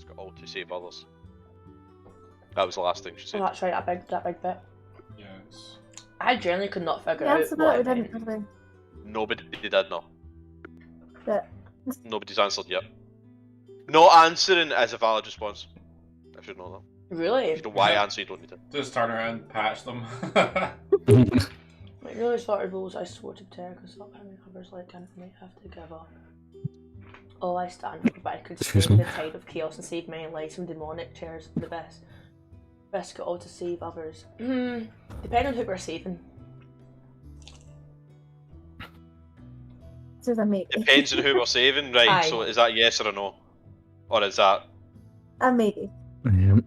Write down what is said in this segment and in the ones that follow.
got all to save others. That was the last thing she said. Oh, that's right, that big bit. Yes. I generally could not figure Yeah, out answer what that, it we meant. didn't, did Nobody did know. we? But Nobody's answered yet. Not answering is a valid response. I should know that. Really? If you know why answer, you don't need to. Just turn around, patch them. Like, really started rules I swore to protect because not how many covers like I might have to give up. All I stand for, but I could stem the tide of chaos and save many lives from demonic terrors for the best. Risk it all to save others. Depending on who we're saving. this is a maybe. Depends on who we're saving, right? Aye. So is that yes or a no? Or is that... A maybe. I'm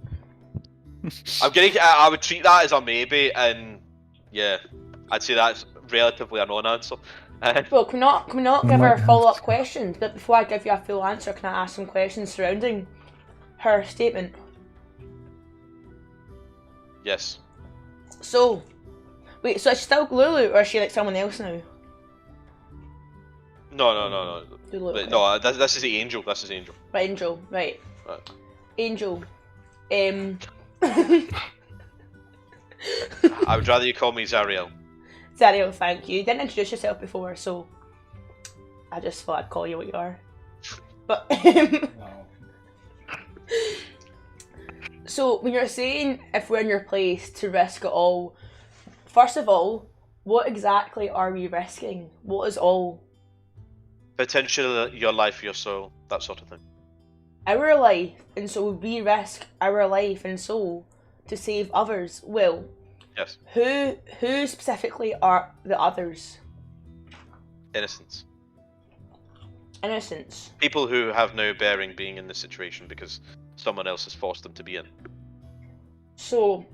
gonna. I would treat that as a maybe, and yeah, I'd say that's relatively a non-answer. Well, can we not give her follow-up questions? But before I give you a full answer, can I ask some questions surrounding her statement? Yes. So, wait, so is she still Lulu, or is she like someone else now? No. Lulu, okay. No, this is the Angel. This is Angel. Right, Angel, right. Right. Angel. I would rather you call me Zariel. Zariel, thank you. You didn't introduce yourself before, so I just thought I'd call you what you are. But No. so when you're saying if we're in your place to risk it all, first of all, what exactly are we risking? What is all? Potentially your life, your soul, that sort of thing. Our life, and so we risk our life and soul to save others. Well, Yes. who specifically are the others? Innocence. Innocents. People who have no bearing being in this situation because someone else has forced them to be in. So,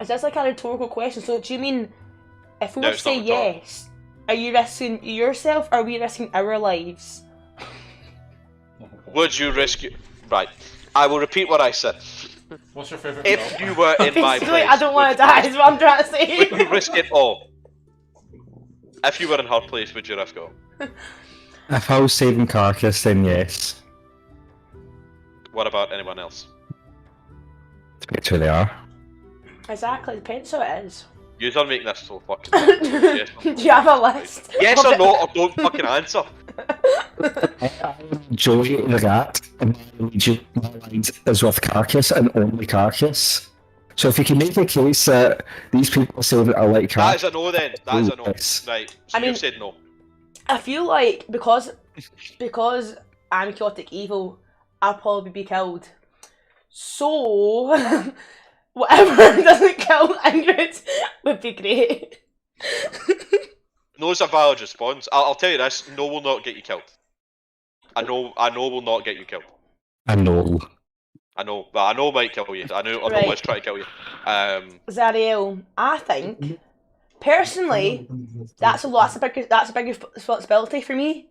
is this like a rhetorical question? So, do you mean if we No, were to it's say not rhetorical. yes, are you risking yourself or are we risking our lives? Would you risk it? Right. I will repeat what I said. What's your favourite If film? you were in my Basically, place, I don't want to die, is what I'm trying to say. would you risk it all? If you were in her place, would you risk it all? If I was saving Carcass, then yes. What about anyone else? Depends who they are. Exactly, depends who it is. You don't make this so fucking yes, Do you have a list? yes of or it? no, or don't fucking answer. I enjoy the rat, and my lead is with Carcass and only Carcass. So if you can make a case that these people say that I like That Carcass, is a no then. That is a no. Yes. Right. So I mean- you've said no. I feel like because I'm chaotic evil, I'll probably be killed. So whatever doesn't kill Ingrid would be great. No is a valid response. I'll tell you this, no will not get you killed. I know will not get you killed. I know. I know might kill you. I know Right. let's try to kill you. Zariel, I think personally that's a big responsibility for me.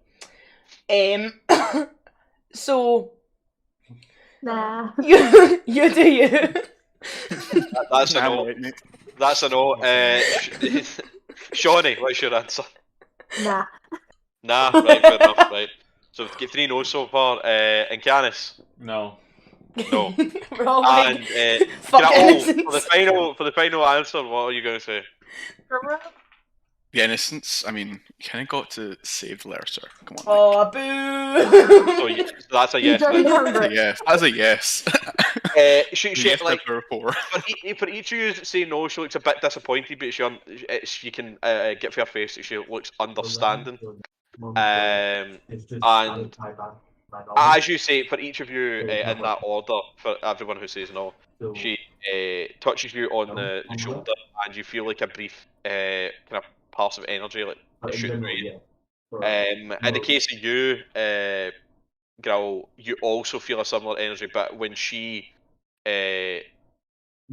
So Nah. you do you. That's a I'm no. right, mate. That's a no. Shawnee, what's your answer? Nah. Nah, right, fair enough, right. So we've got 3 no's so far. And Canis? No. No. We're all like, And fuck Grapple, innocence. for the final answer, what are you going to say? The innocence. I mean, you kind of got to save the letter, sir. Come on. Oh, boo! So that's a yes. You Then. don't That's a remember. yes. That's a yes. She like Yes, rapport. for each of you that say no, she looks a bit disappointed, but you can get for her face that she looks understanding. And as you say, for each of you in that order, for everyone who says no, she touches you on the shoulder, and you feel like a brief kind of pulse of energy, like shooting through you. In the case of you, Growl, you also feel a similar energy, but when she is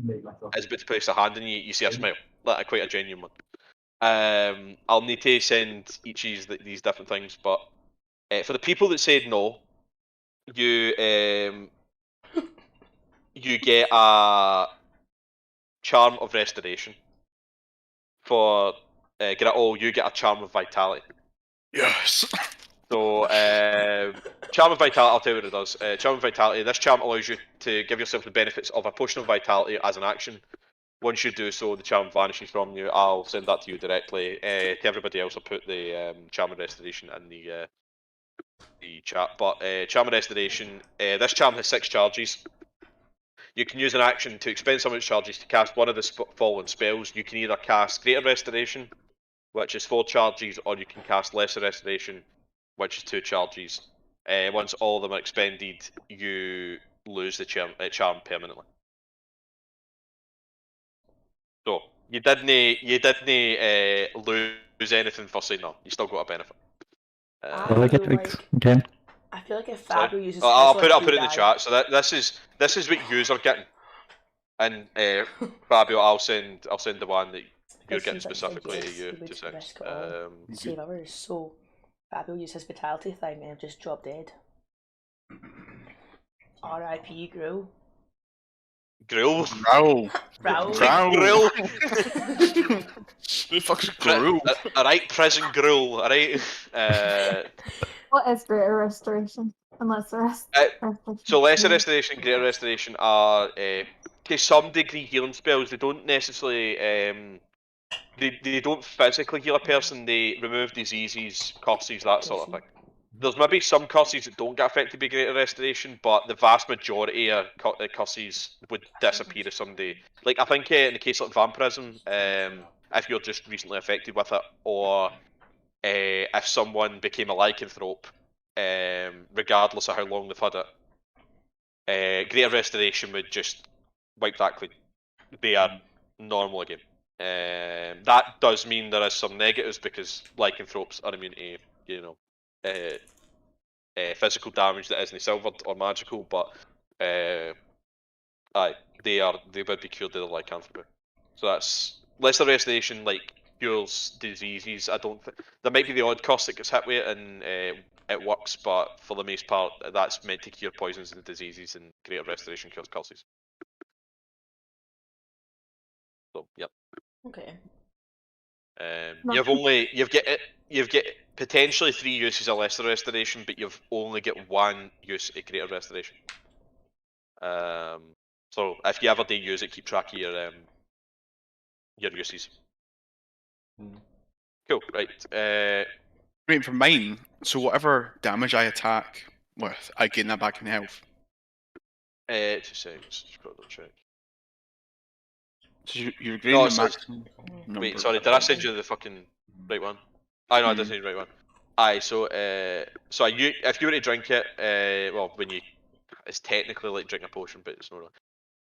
about to place a hand on you, you see a smile, like quite a genuine one. I'll need to send each of these different things, but for the people that said no, you you get a charm of restoration. For Gretel, you get a charm of vitality. Yes. So, Charm of Vitality, I'll tell you what it does. Charm of Vitality, this charm allows you to give yourself the benefits of a potion of vitality as an action. Once you do so, the charm vanishes from you. I'll send that to you directly. To everybody else, I'll put the Charm of Restoration in the chat. But Charm of Restoration, this charm has 6 charges. You can use an action to expend some of its charges to cast one of the following spells. You can either cast Greater Restoration, which is 4 charges, or you can cast Lesser Restoration, which is 2 charges. Once all of them are expended, you lose the charm permanently. So you didn't lose anything for saying no. You still got a benefit. I Well, I get feel it. like Okay. I feel like if Sorry? Fabio uses I'll his put like it in the die- chat. So this is what yous are getting, and Fabio, I'll send the one that you're Because getting since I said specifically yes, to you he would to 6. risk it all to save others. So Fabio used his vitality thing and just dropped dead. R.I.P. Grill. Grill. Growl. Growl. Growl. Grill. Who the fuck's Growl? Alright, prison grill. Alright. What is greater restoration? Unless the rest. So lesser restoration and greater restoration are to some degree healing spells. They don't necessarily they don't physically heal a person. They remove diseases, curses, that sort of thing. There's maybe some curses that don't get affected by greater restoration, but the vast majority of curses would disappear if somebody, like I think in the case of vampirism, if you're just recently affected with it, or if someone became a lycanthrope, regardless of how long they've had it, greater restoration would just wipe that clean. They are normal again. That does mean there is some negatives because lycanthropes are immune to, you know, physical damage that isn't silvered or magical, but they would be cured of the lycanthropy. So that's lesser restoration, like cures diseases. I don't think there might be the odd curse that gets hit with it and it works, but for the most part, that's meant to cure poisons and diseases, and greater restoration cures curses. So yep. Okay. You've got potentially 3 uses of lesser restoration, but you've only got 1 use of greater restoration. So if you ever do use it, keep track of your uses. Cool, right. Right, for mine, so whatever damage I attack with, I gain that back in health. 2 seconds. Just got to check. So you're gaining the so- maximum number. Wait, sorry, did I send you the fucking right one? I know, I did send you the right one. Aye, so if you were to drink it, well, it's technically like drinking a potion, but it's not really.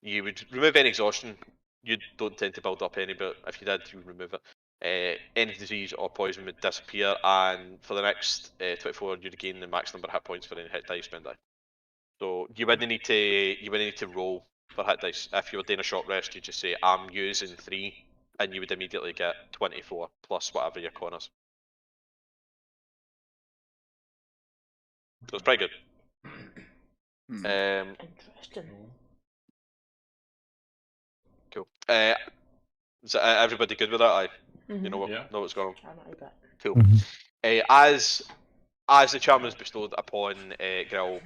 You would remove any exhaustion. You don't tend to build up any, but if you did, you would remove it. Any disease or poison would disappear, and for the next 24, you'd gain the max number of hit points for any hit die you spend. So you wouldn't need to roll for hit dice. If you were doing a short rest, you just say I'm using 3, and you would immediately get 24 plus whatever your con is. So it's pretty good. Interesting. Cool. Is everybody good with that? Aye. Mm-hmm. You know what? Yeah. Know what's going on. I know that. Cool. Mhm. As the charm is bestowed upon Grill,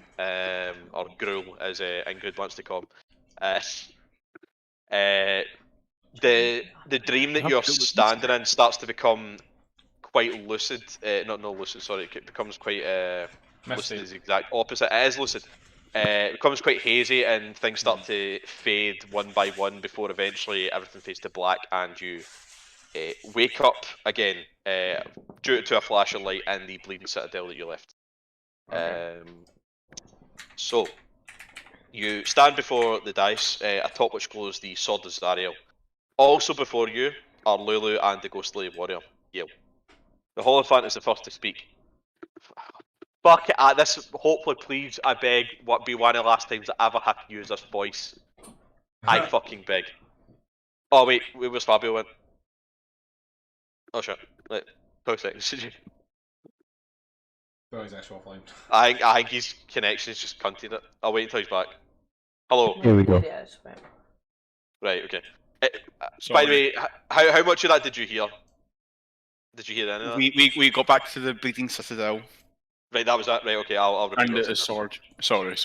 or Gruel as Ingrid wants to call him, the dream that you're standing in starts to become quite lucid. Not lucid, sorry. It becomes quite lucid is the exact opposite. It is lucid. It becomes quite hazy and things start to fade one by one before eventually everything fades to black and you wake up again due to a flash of light in the bleeding citadel that you left. Okay. So you stand before the dice, atop which glows the sword of Zariel. Also before you are Lulu and the ghostly warrior, Yale. The Holophant is the first to speak. Fuck it, this, hopefully please, I beg, what be one of the last times I ever have to use this voice. I fucking beg. Oh wait, where was Fabio went? Oh shit, wait, 2 seconds. Oh, he's actually offline. I think his connection's just cunted it. I'll wait until he's back. Hello. Here we go. There it is, right. Right, okay. Sorry. By the way, how much of that did you hear? Did you hear any of that? We got back to the Bleeding Citadel. Right, that was that. Right, okay, I'll repeat And those. a sword. Sorry.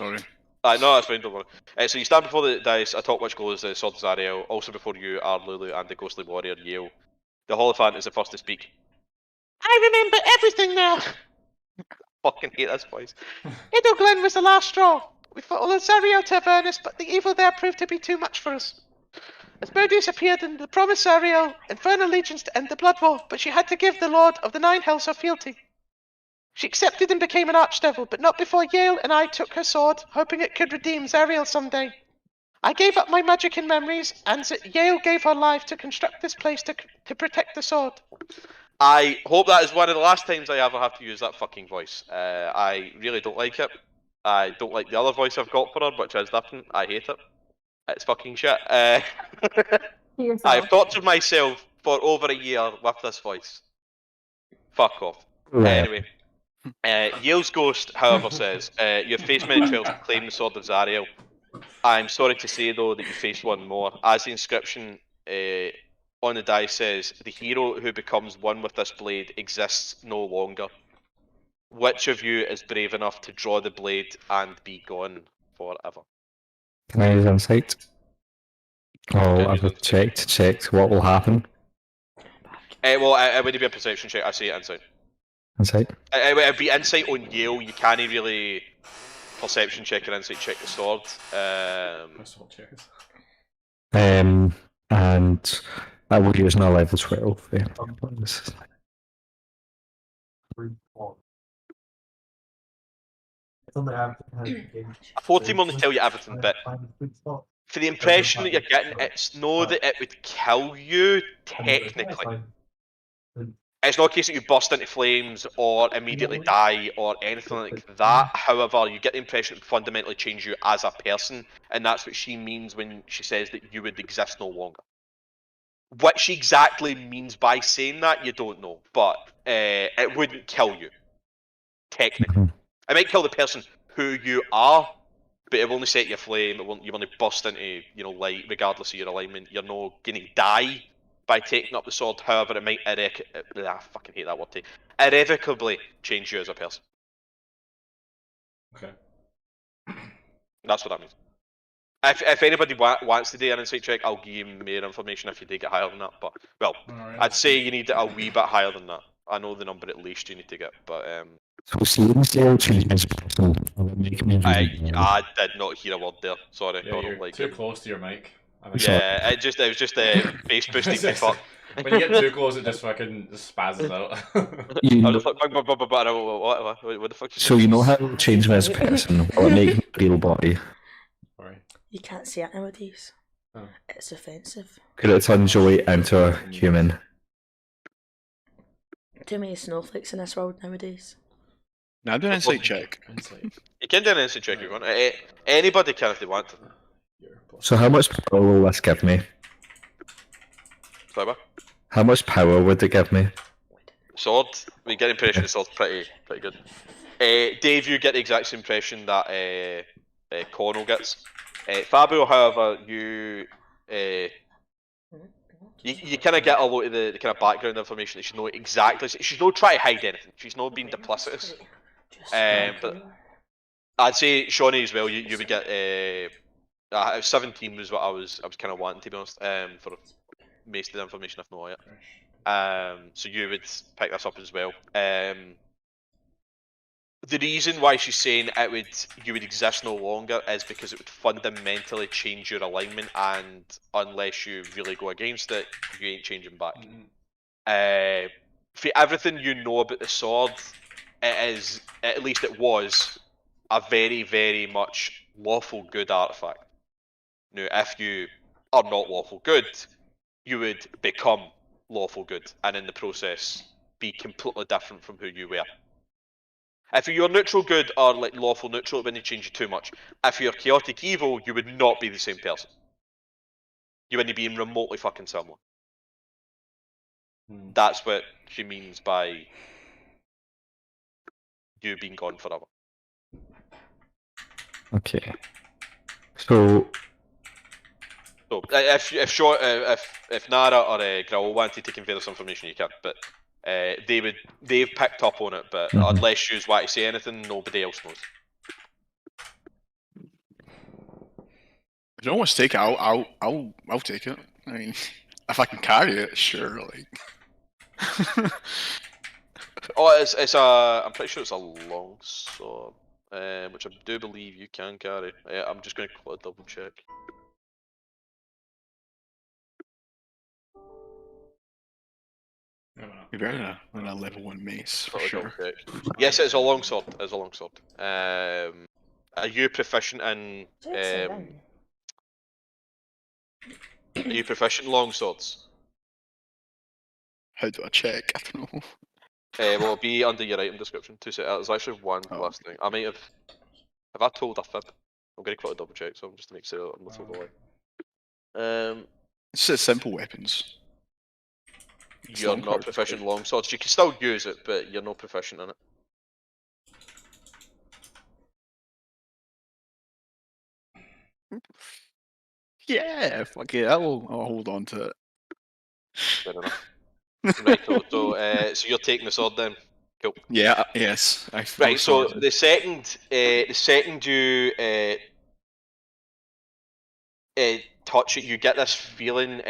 No, that's fine, don't worry. So you stand before the dice, atop which glows the sword of Zariel. Also before you are Lulu and the ghostly warrior, Yale. The Holophant is the first to speak. I remember everything now! Fucking hate this voice. Idle Glen was the last straw. We followed Zariel to Avernus, but the evil there proved to be too much for us. As Asmodeus appeared in the promised Zariel, infernal legions to end the blood war, but she had to give the Lord of the Nine Hells her fealty. She accepted and became an archdevil, but not before Yale and I took her sword, hoping it could redeem Zariel someday. I gave up my magic and memories, and Yale gave her life to construct this place to protect the sword. I hope that is one of the last times I ever have to use that fucking voice. I really don't like it. I don't like the other voice I've got for her, which is different. I hate it. It's fucking shit. I've tortured myself for over a year with this voice. Fuck off. Anyway. Yale's ghost, however, says, you have faced many trials to claim the Sword of Zariel. I'm sorry to say, though, that you faced one more. As the inscription on the die says, the hero who becomes one with this blade exists no longer. Which of you is brave enough to draw the blade and be gone forever? Can I use insight? Oh, I have checked what will happen. Well, it would be a perception check. I say insight. Insight? It would be insight on Yale. You can't really perception check or insight check the sword. Sword checks. And I will use my level 12. Yeah. 14 will tell you everything, but for the impression that you're getting, it's no that it would kill you, technically. It's not a case that you burst into flames or immediately die or anything like that. However, you get the impression it would fundamentally change you as a person, and that's what she means when she says that you would exist no longer. What she exactly means by saying that, you don't know, but it wouldn't kill you, technically. It might kill the person who you are, but it will only set you aflame. You only burst into light, regardless of your alignment. You're not going to die by taking up the sword. However, it might I fucking hate that word. Irrevocably change you as a person. Okay. That's what that means. If anybody wants to do an insight check, I'll give you more information if you do get higher than that. But Alright, I'd say you need a wee bit higher than that. I know the number at least you need to get, but So seems to change his person. I did not hear a word there. Sorry, Yeah, I you're don't like too it. close to your mic. Yeah, it was just face boosting me fuck. When you get too close, it just fucking spazzes out. I was like, what the fuck? So you know how to change him as a person, or make him a real body? Sorry. You can't say it nowadays. Oh. It's offensive. Could it turn Joey into a human? Too many snowflakes in this world nowadays. Now do an insight check. Insight. You can do an instant check if you want. Anybody can if they want. So how much power will this give me? Sorry, what? How much power would it give me? Sword. We get the impression the sword's pretty good. Dave, you get the exact same impression that Connell gets. Fabio, however, you kind of get a lot of the kind of background information that she's not exactly. She's not trying to hide anything. She's not being duplicitous. But I'd say Shawnee as well. You would get 17 was what I was kind of wanting, to be honest. For most of the information I've known yet. So you would pick this up as well. The reason why she's saying you would exist no longer is because it would fundamentally change your alignment, and unless you really go against it, you ain't changing back. For everything you know about the sword, it is, at least it was, a very, very much lawful good artifact. Now, if you are not lawful good, you would become lawful good, and in the process, be completely different from who you were. If you're neutral good or like lawful neutral, it wouldn't change you too much. If you're chaotic evil, you would not be the same person. You wouldn't be remotely fucking similar. That's what she means by you being gone forever. Okay. So if Nara or Grawl wanted to convey this information, you can. But they've picked up on it, but unless you want to say anything, nobody else knows. If you don't want to take it, I'll take it. I mean, if I can carry it, sure. Like, Oh, it's a. I'm pretty sure it's a long sword, which I do believe you can carry. I'm just going to double check. be better than a level 1 mace for Quickly sure. double check. Yes, it's a long sword. It's a long sword. Are you proficient in? Are you proficient in long swords? How do I check? I don't know. Well, it'll be under your item description. There's actually one last thing. I might have. Have I told a fib? I'm going to quickly double check, so just to make sure I'm not told a lie. It says simple weapons. You're not proficient in long swords. You can still use it, but you're not proficient in it. Yeah, fuck it. I'll hold on to it. Fair enough. Right, so you're taking the sword then. Cool. Yeah. Yes. Right. So the second you touch it, you get this feeling.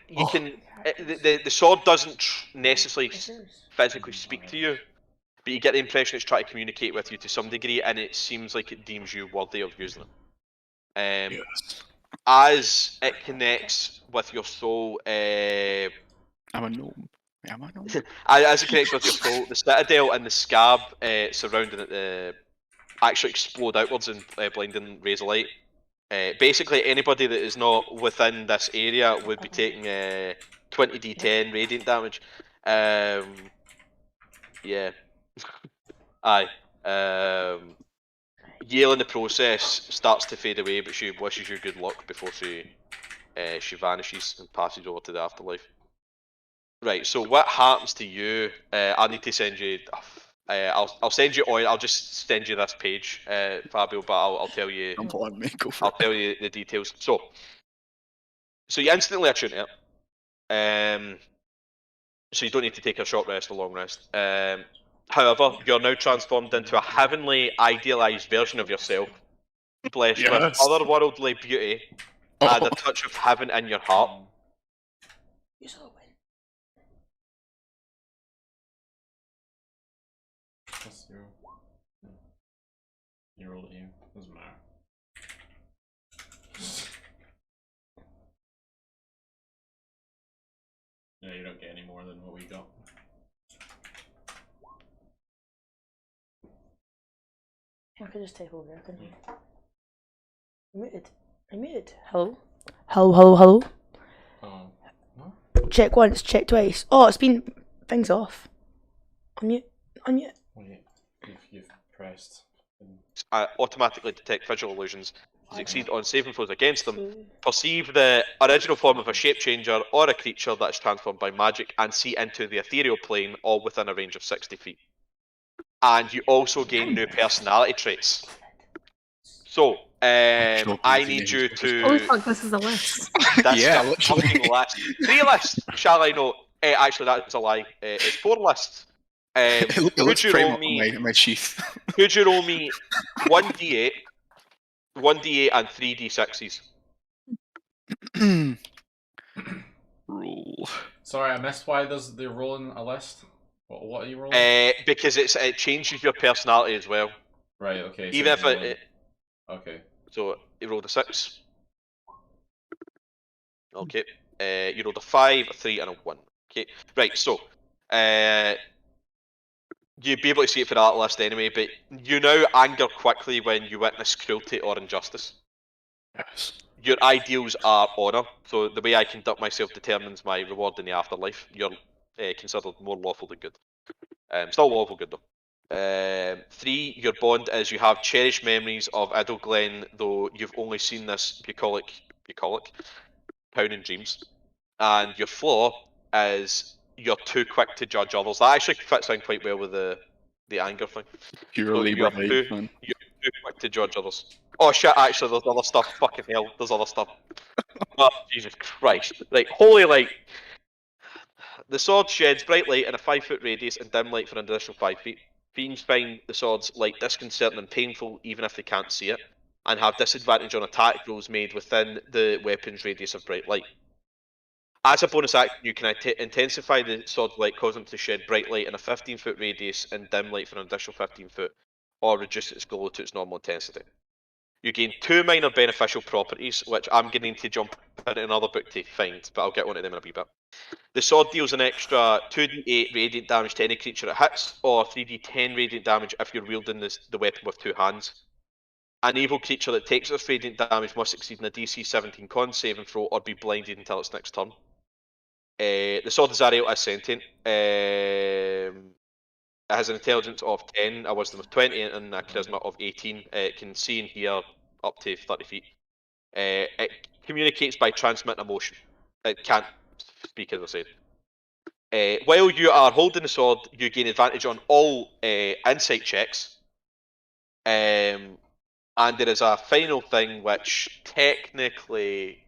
You can. The sword doesn't necessarily physically speak to you, but you get the impression it's trying to communicate with you to some degree, and it seems like it deems you worthy of using it. Yes. As it connects with your soul, I'm a gnome. Am I gnome? as it connects with your soul, the citadel and the scab surrounding it actually explode outwards in blinding rays of light. Basically, anybody that is not within this area would be taking 20d10 radiant damage. Yeah. Aye. Yale in the process starts to fade away, but she wishes you good luck before she vanishes and passes over to the afterlife. Right. So what happens to you? I need to send you. I'll send you oil. I'll just send you this page, Fabio. But I'll tell you. Don't bother me. Go for I'll it. tell you the details. So you instantly attune to it. So you don't need to take a short rest or long rest. However, you're now transformed into a heavenly, idealized version of yourself, blessed with Yes. otherworldly beauty and a touch of heaven in your heart. You saw it. That's you roll it here. Doesn't matter. Yeah, you don't get any more than what we got. I could just take over, couldn't I? I'm muted. I'm muted. Hello? Hello? Oh. No? Check once, check twice. Oh, it's been... Things off. Unmute. Wait, you've pressed. Automatically detect visual illusions. Succeed on saving throws against them. Perceive the original form of a shape changer or a creature that is transformed by magic and see into the ethereal plane, all within a range of 60 feet. And you also gain new personality traits. So, I need you to... Holy fuck, this is a list. That's Yeah, a fucking list. 3 lists, shall I know? Actually, that's a lie. It's 4 lists. It looks you pretty roll much me? on my sheath. Could you roll me 1d8, 1d8 and 3d6s? Roll. Sorry, I missed why they're rolling a list. What are you rolling? Because it changes your personality as well. Right, okay. Even if it... Okay. So, you rolled a 6. Okay. You rolled a 5, a 3 and a 1. Okay. Right, so... you'd be able to see it for that list anyway, but you now anger quickly when you witness cruelty or injustice. Yes. Your ideals are honour, so the way I conduct myself determines my reward in the afterlife. You're considered more lawful than good. Still lawful good though. 3, your bond is you have cherished memories of Idle Glen, though you've only seen this bucolic town in dreams. And your flaw is you're too quick to judge others. That actually fits in quite well with the anger thing. Purely you're right, too quick to judge others. Oh shit, actually there's other stuff. Fucking hell, there's other stuff. Oh, Jesus Christ. Like, holy, like... The sword sheds bright light in a 5-foot radius and dim light for an additional 5 feet. Fiends find the sword's light disconcerting and painful even if they can't see it, and have disadvantage on attack rolls made within the weapon's radius of bright light. As a bonus action, you can intensify the sword's light, causing it to shed bright light in a 15-foot radius and dim light for an additional 15 foot, or reduce its glow to its normal intensity. You gain 2 minor beneficial properties, which I'm going to need to jump into another book to find, but I'll get onto them in a wee bit. The sword deals an extra 2d8 radiant damage to any creature it hits, or 3d10 radiant damage if you're wielding the weapon with 2 hands. An evil creature that takes this radiant damage must succeed in a DC 17 con saving throw or be blinded until its next turn. The sword is Ariel as sentient. It has an intelligence of 10, a wisdom of 20, and a charisma of 18. It can see and hear up to 30 feet. It communicates by transmitting emotion. It can't speak, as I said. While you are holding the sword, you gain advantage on all insight checks. And there is a final thing which technically...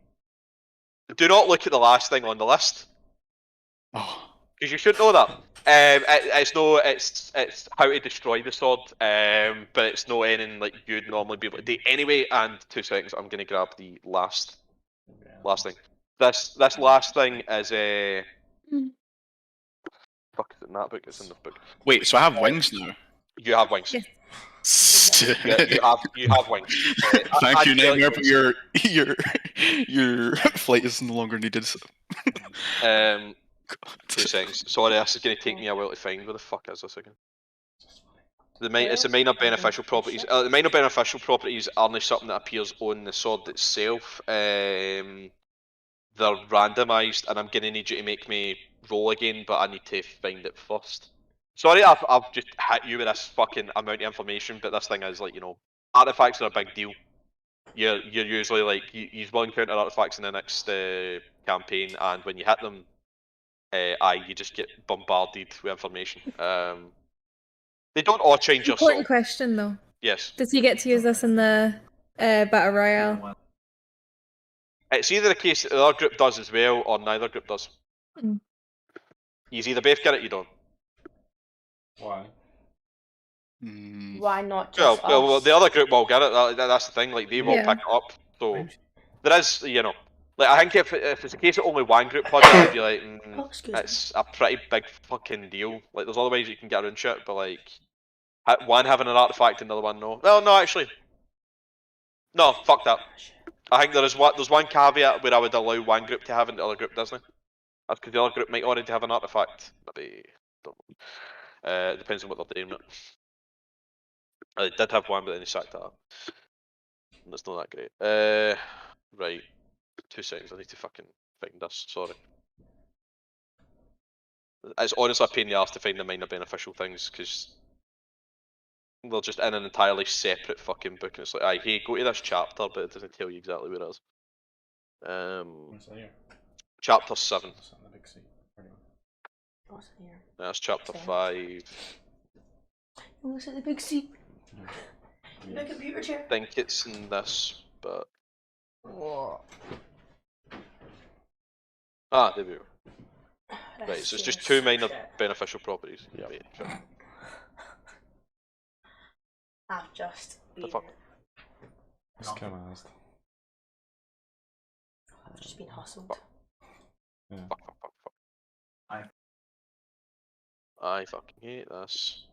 Do not look at the last thing on the list. Oh. Because you should know that. It's how to destroy the sword, but it's not anything like you'd normally be able to do anyway. And 2 seconds, I'm gonna grab the last thing. This last thing is fuck, is it in that book? It's in this book. Wait, so I have wings now. You have wings. Yes. You have wings. Thank you, Nightmare, but your flight is no longer needed. 2 seconds. Sorry, this is going to take me a while to find. Where the fuck is this again? It's the minor beneficial properties. The minor beneficial properties aren't something that appears on the sword itself. They're randomised, and I'm going to need you to make me roll again, but I need to find it first. Sorry, I've just hit you with this fucking amount of information, but this thing is like, you know, artifacts are a big deal. You're usually like, you will encounter artifacts in the next campaign, and when you hit them, you just get bombarded with information. They don't all change your soul. Important question though. Yes. Does he get to use this in the Battle Royale? It's either the case that the other group does as well, or neither group does. Mm. You either both get it, you don't. Why? Why not just well, us? the other group will get it. That's the thing. Like they will pick it up. So there is, you know, like I think if it's a case that only one group has it, I'd be like, it's a pretty big fucking deal. Like there's other ways you can get around shit, but like one having an artifact and the other one no. Well, no, actually, no. Fuck that. I think there's one caveat where I would allow one group to have it and the other group doesn't. That's because the other group might already have an artifact. Maybe don't know. Depends on what they're doing. I did have one, but then he sacked that up. And it's not that great. Right. 2 seconds, I need to fucking find this, sorry. It's honestly a pain in the arse to find the minor beneficial things, because they're just in an entirely separate fucking book, and it's like, aye, hey, go to this chapter, but it doesn't tell you exactly where it is. What's that here? Chapter 7. What's in the big seat? What's in here? That's chapter 5. Looks at the big seat. The computer chair. I think it's in this, but... Ah, there we go. Right, so it's just 2 minor beneficial properties. Yep. Wait, sure. I've just been... fuck? It's cast. I've just been hustled. Yeah. Fuck. I fucking hate this.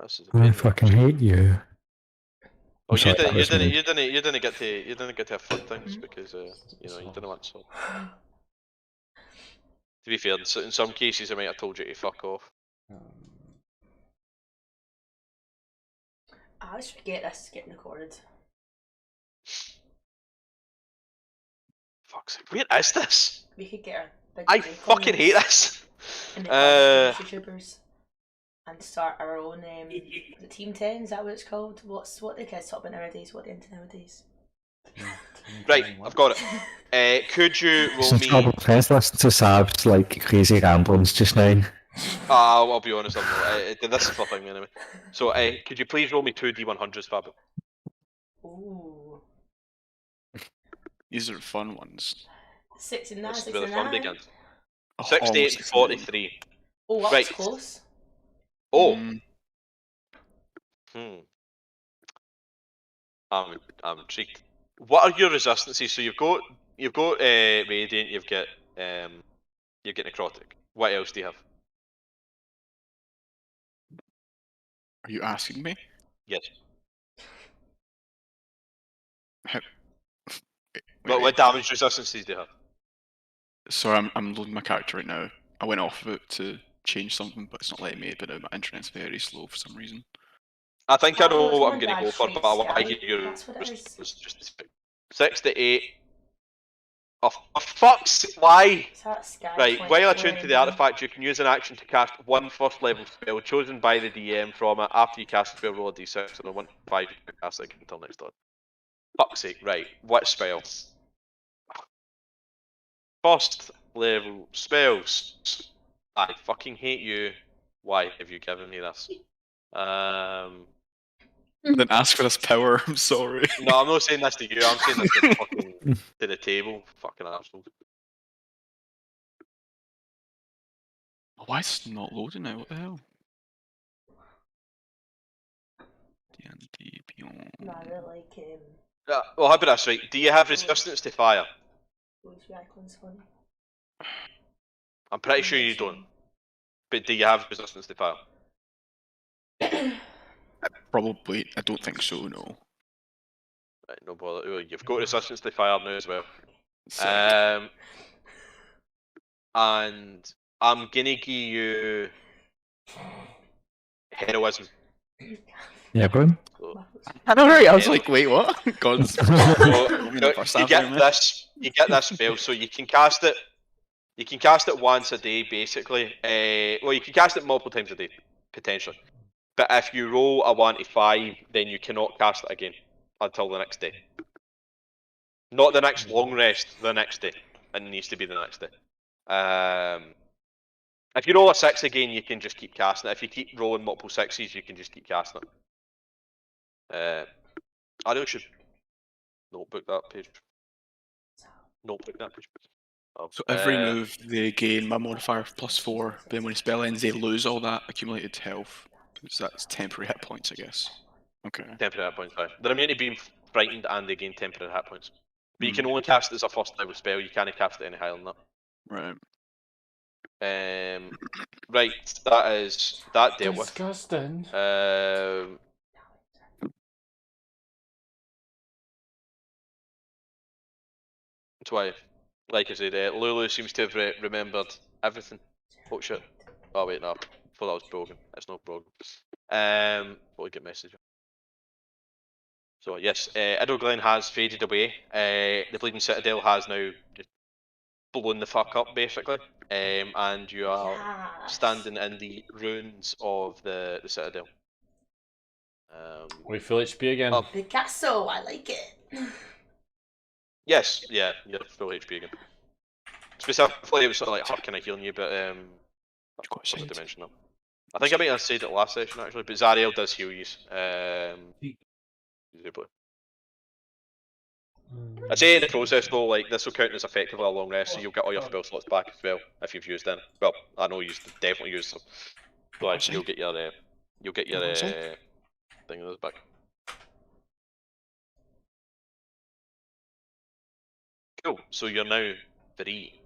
This is a pain I in the fucking arse. hate you. Oh, Sorry, that was me. you didn't get to have fun things because you know you didn't want sword. To be fair, in some cases I might have told you to fuck off. I always forget this is getting recorded. Fuck's sake, where is this? We could get our big I break on fucking hate this. in the YouTubers and start our own the Team 10, is that what it's called? What the kids talk about nowadays, what they into nowadays. Right, I've got it. Could you roll Since I'll me... listen to Sab's like crazy ramblings just now. I'll be honest, I'm not. This is the thing anyway. So, could you please roll me 2 D100s, Fab? Ooh. These are fun ones. 6 and 9, This is 6 where the and fun 9. begins. Oh, 68 almost and 69. 43. Oh, that was Right. close. Oh. Mm, I'm intrigued. What are your resistances? So you've got radiant, you've got necrotic. What else do you have? are you asking me? Yes. How, What damage resistances do you have? Sorry, I'm loading my character right now. I went off of it to change something, but it's not letting me. But now my internet's very slow for some reason. I think I Oh, know it's what my I'm going to go dad's for, sweet but I want to Skelly. hear your That's what it is. response just to speak. 68. Oh, for fuck's sake, why? Is that Sky Right, while attuned to the 24? artifact, you can use an action to cast one first level spell chosen by the DM from it. After you cast the spell, roll a d6 and a 1 5 you can cast it again until next turn. Fuck's sake, right, what spell? First level spells. I fucking hate you. Why have you given me this? I didn't ask for this power. I'm sorry. No, I'm not saying this to you. I'm saying this to fucking to the table. Fucking arsehole. Why is it not loading now? What the hell? D&D Beyond. No, I really like Well, how about this, right? Do you have resistance to fire? Louis Recklin's funny. I'm pretty sure you don't. But do you have resistance to fire? Probably. I don't think so. No. Right, no bother. Well, you've got resistance to fire now as well. Sick. And I'm gonna give you heroism. Yeah, bro. So, I know, right? I was like, wait, what? God. so, you get this. You get this spell, so you can cast it. You can cast it once a day, basically. Well, you can cast it multiple times a day, potentially. But if you roll a 1 to 5, then you cannot cast it again until the next day. Not the next long rest, the next day. And it needs to be the next day. If you roll a 6 again, you can just keep casting it. If you keep rolling multiple 6s, you can just keep casting it. I really should notebook that page. Notebook that page. Oh, So every move they gain my modifier +4, but then when a spell ends, they lose all that accumulated health. So that's temporary hit points, I guess. Okay. Temporary hit points, right. They're immune to being frightened and they gain temporary hit points. But you can only cast it as a first level spell, you can't cast it any higher than that. Right. Right, that is that dealt with. Disgusting. That's why, like I said, Lulu seems to have remembered everything. Oh shit. Oh wait, no. I thought that was broken. It's not broken. What we get message. So yes, Idleglen has faded away. The Bleeding Citadel has now just blown the fuck up, basically. And you are standing in the ruins of the Citadel. We full HP again. Picasso, I like it. Yes, yeah, you're full HP again. Specifically, it was sort of like her kind of healing you, but I forgot to mention that. I think I might have said it last session actually, but Zariel does heal you. I'd say in the process though, like this will count as effectively a long rest, so you'll get all your spell slots back as well if you've used them. Well, I know you definitely used some. So like, you'll get your thing of those back. Cool. So you're now free.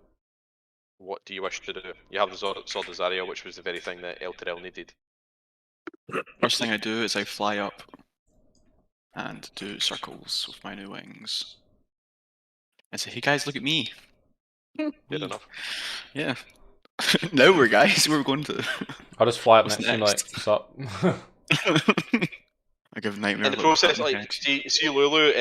What do you wish to do? You have the Sword of Zariel, which was the very thing that Elturel needed. First thing I do is I fly up and do circles with my new wings. And say, hey guys, look at me. Good enough. Yeah. Now we're guys, where we're going to. I'll just fly up What's next to him like, what's up? I give Nightmare. In the process, like, see Lulu,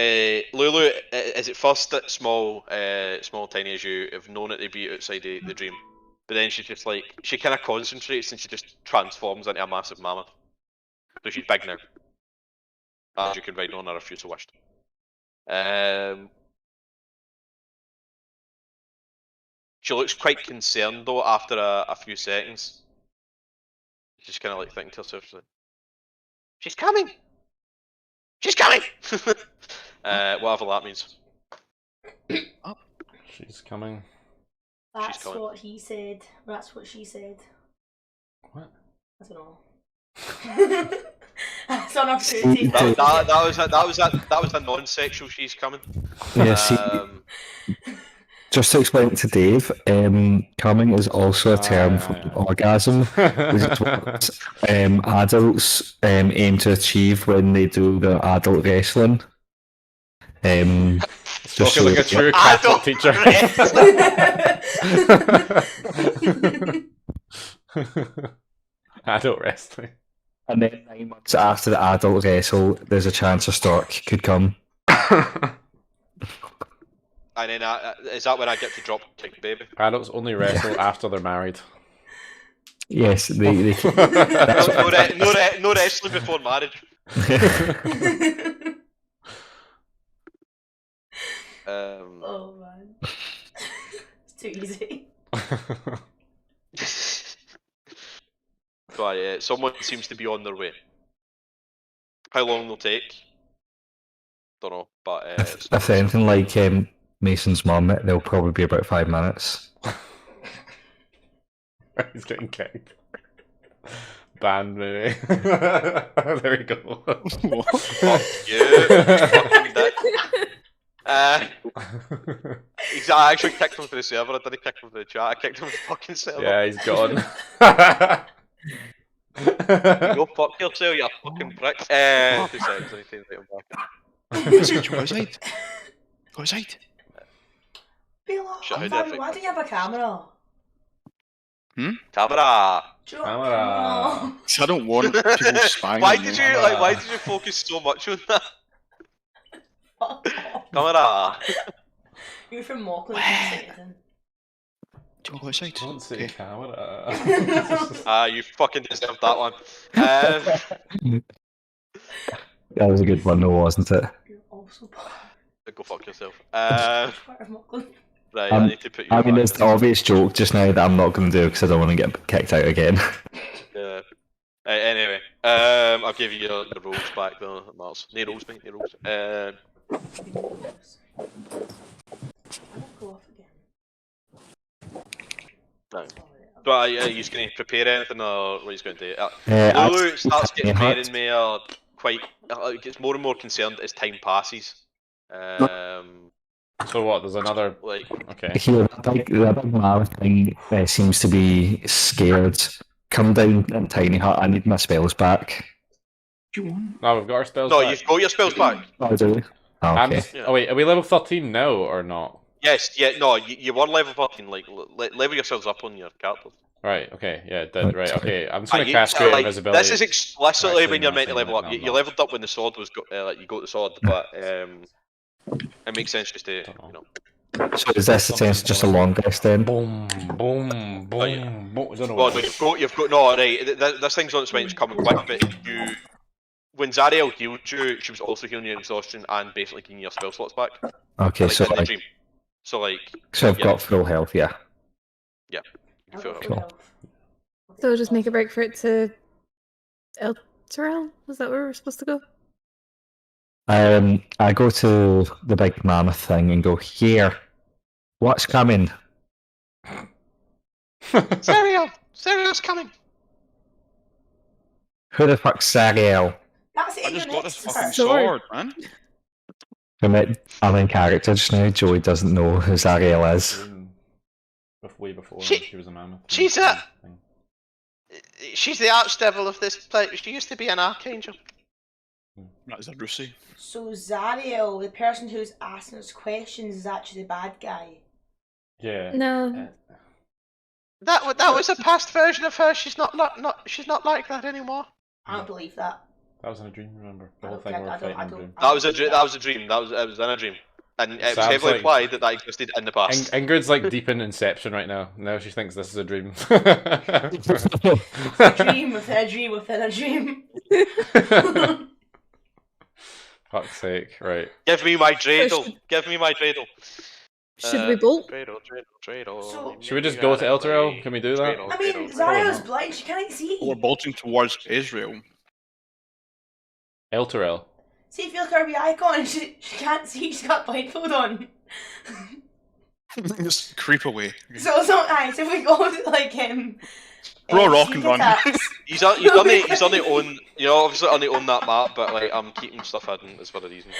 Lulu is at first small, tiny as you have known it to be outside the dream. But then she's just like, she kind of concentrates and she just transforms into a massive mammoth. So she's big now. As you can ride on her if you so wished. She looks quite concerned though after a few seconds. She's kind of like thinking to herself, she's like, she's coming! She's coming! Whatever that means. She's coming. That's coming. what he said. That's what she said. What? I don't know. That's on our food. That was a non-sexual she's coming. Yeah, see, just to explain it to Dave, coming is also a term for orgasm, which is what adults aim to achieve when they do the adult wrestling. Spoken like a true Catholic teacher. Adult wrestling. And then 9 months after the adult wrestle, there's a chance a stork could come. And then is that when I get to drop kick the baby? Adults only wrestle after they're married. Yes, they no wrestling before marriage. Oh man, it's too easy. Right, someone seems to be on their way. How long they'll take? Don't know, but if anything like Mason's mum, they'll probably be about 5 minutes. He's getting kicked. Banned, maybe. There we go. Fuck you, fucking dick. I actually kicked him to the server. I didn't kick him to the chat. I kicked him to the fucking server. Yeah, he's gone. Go fuck yourself, you fucking prick. 2 seconds, I need to invite him back. Go outside. Go outside. Bella, Shut why up, don't you have a camera? Camera. Camera. So I don't want people spying Why on me. did you focus so much on that? Fuck off. Camera. You're from Mockland. Do you want to go outside? Don't say Okay. camera. You fucking deserved that one. That was a good one, though, wasn't it? You're also part Go fuck yourself. of Mockland. Right, I need to put you I mean, back it's the obvious joke just now that I'm not going to do because I don't want to get kicked out again. Yeah. Anyway, I'll give you the rules back though, Mars. No rules, mate, no rules. I don't go off again. No. So are you just going to prepare anything or what are you going to do? Lou starts getting more and more quite, gets more and more concerned as time passes. So what? There's another. Like, okay. Here, the big Mara thing seems to be scared. Come down in Tiny Hut, I need my spells back. Do you want? No, we've got our spells no, back. you've got your spells back. Oh, do we? Oh, I'm okay. just, oh wait, are we level 13 now or not? Yes, yeah, no, you were level 13, like, level yourselves up on your characters. Right, okay, yeah, it did, right, okay. I'm just gonna You- cast Great like, Invisibility. This is explicitly Actually, when you're no, meant to I'm level not, up. no, You I'm leveled up when the sword was like you got the sword, but it makes sense just to Don't know. So is this essentially just a long rest then? Boom, boom, boom, Oh, yeah. boom. I don't know Well, what no, you've got no right. This thing's on its way. It's coming quick, but when Zariel healed you, she was also healing your exhaustion and basically getting your spell slots back. Okay, Like so in the like, dream. So like, so I've yeah. got full health, yeah. you I've feel got it. full health. So we'll just make a break for it to Elturel? Was that where we're supposed to go? I go to the big mammoth thing and go, here, what's coming? Zariel's coming. Who the fuck's Zariel? That's it. I just You're got next this to fucking her. sword, man. I'm in character just now. Joey doesn't know who Zariel is. Way before She- she was a mammoth. she's a- She's the archdevil of this place. She used to be an archangel. That is a Lucy. So Zariel, the person who's asking us questions, is actually the bad guy. Yeah. No. That was a past version of her. She's not she's not like that anymore. I don't believe that. That was in a dream, remember? The I whole don't thing think- we were I don't- fighting I in a don't- dream. That was a dream. That was a dream. It was in a dream, and it was Sounds heavily like- implied that existed in the past. Ingrid's like deep in Inception right now. Now she thinks this is a dream. A dream within a dream within a dream. Fuck's sake, right. Give me my dreidel. should- Give me my dreidel. Should we bolt? Dreidel. So- Should we just go to Elturel? Can we do that? I mean, Zariel's blind. She can't see. We're bolting towards Israel. Elturel. See if you look at her wee icon, she can't see. She's got blindfold on. Just creep away. So aye, so if we go like Throw a rock sneak and run. attacks. He's on the own. You're obviously on the own that map, but like I'm keeping stuff hidden is for a reason.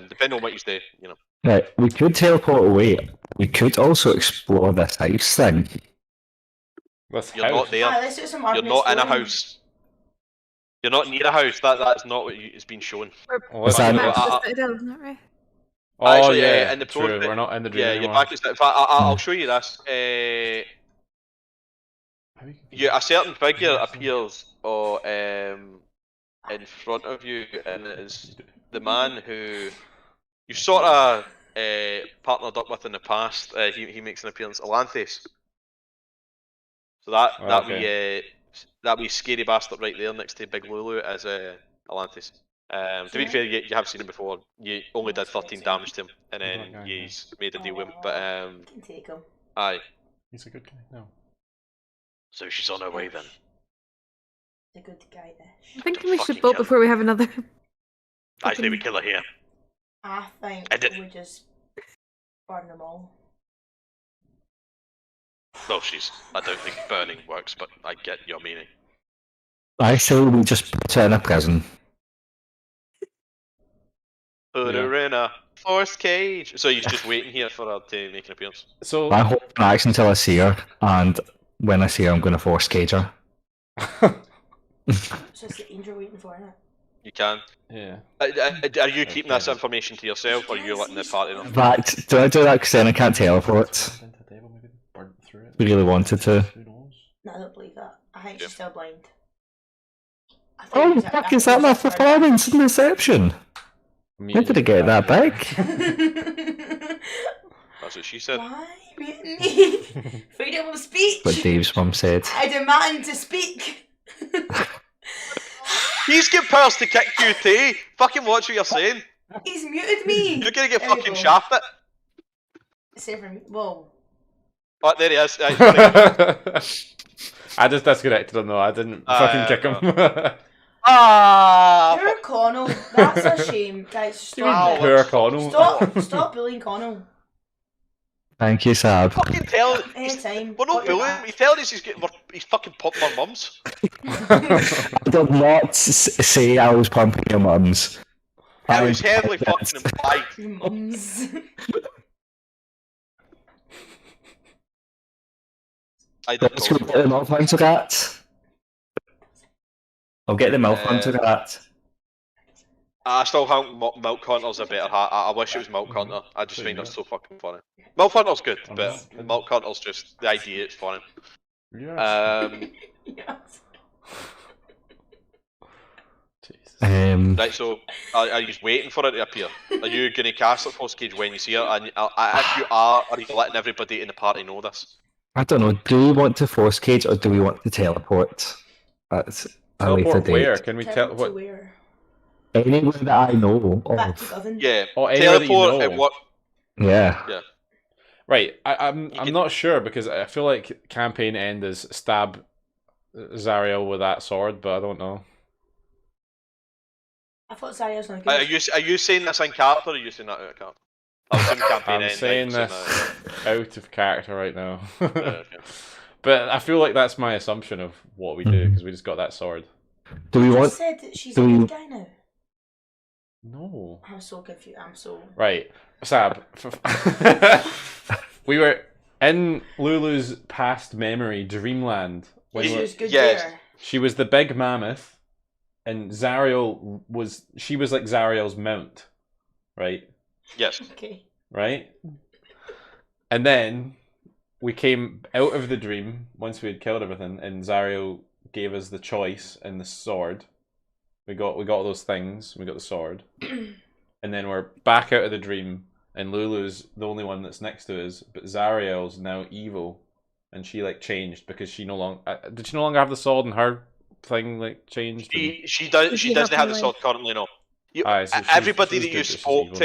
Depending on what you say, you know. Right, we could teleport away. We could also explore this house thing. This You're house. not there. Aye, let's do some You're urban not in a exploring. house. You're not near a house. That's not what it's been shown. Well, Is that- Back to I- the Citadel, isn't that right? Oh Actually, yeah, in the true. pro- We're not in the dream Yeah, anymore. you're back. In fact, I'll show you this. A certain figure appears in front of you, and it is the man who you sort of partnered up with in the past. He makes an appearance, Alanthes. So that wee scary bastard right there next to Big Lulu is Alanthes. To be fair, you have seen him before. You only did 13 damage to him, and then he's made a deal with him. But Can take him. aye. He's a good guy. No. So she's on her way then. The good guy-ish. I'm thinking Don't we fucking should vote kill before we have another. I say we kill her here. I think I did- we just burn them all. Well, I don't think burning works, but I get your meaning. I say we just put her in a prison. Put her in a forced cage. So you're just waiting here for her to make an appearance. So I hold an axe until I see her, and when I see her, I'm going to force cage her. It's just the angel waiting for it. You can. yeah. Are you keeping this information to yourself, or are you letting the party know? In fact, do I do that because then I can't teleport? We really wanted to. No, I don't believe that. I think Yeah. she's still blind. I think Oh, she's- fuck, I is think that my she's just performance in Reception? When did it get that big? blind. That's what she said. Why muting me? Freedom of speech. What Dave's mum said. I demand to speak. He's got powers to kick you too. Fucking watch what you're saying. He's muted me. You're gonna get There we fucking go. shafted. Save for me. Whoa. Oh, there he is. Right, I just disconnected him though. I didn't fucking kick him. ah! Poor Connell. That's a shame. Guys, stop Ow. it. Poor Connell. Stop bullying Connell. Thank you, Sab. Fucking tell. Anytime. We're not Got your bullying. back. He's telling us he's fucking popped our mums. I did not say I was pumping your mums. I was heavily fucking implied. Your mums. I did Let's go call get the milk hunter rat. I'll get the milk hunter rat. I still think Milk Hunter's a better hat. I wish it was Milk Hunter. I just find it so fucking funny. Milk Hunter's good, but Milk Hunter's just the idea. It's funny. Yes. Right, so are you just waiting for it to appear? Are you going to cast it Force Cage when you see her? And if you are you letting everybody in the party know this? I don't know. Do we want to force cage or do we want to teleport? That's a later Teleport date. where? Can we tell To what? where? Anywhere that I know Back to of. Govan. Yeah. Oh, anywhere that you Teleport know. and what? Yeah. Right, I'm can- not sure because I feel like campaign end is stab Zariel with that sword, but I don't know. I thought Zariel's not Are good. you saying this in character or are you saying that out of character? I was saying campaign I'm end. saying like, this out of character right now. okay. But I feel like that's my assumption of what we do because we just got that sword. Do we You want? said that she's do a we- good guy now. No. I'm so confused. I'm so. Right, Sab. We were in Lulu's past memory, Dreamland. When She we- was good yes. there. she was the big mammoth, and Zariel was like Zariel's mount, right? Yes. Okay. Right? And then we came out of the dream once we had killed everything, and Zariel gave us the choice and the sword. We got those things. We got the sword, and then we're back out of the dream, and Lulu's the only one that's next to us. But Zariel's now evil, and she like changed because she no longer did she no longer have the sword, and her thing like changed. She doesn't have the sword currently. No. Aye, so she's- Everybody she's that you good, but she's spoke evil.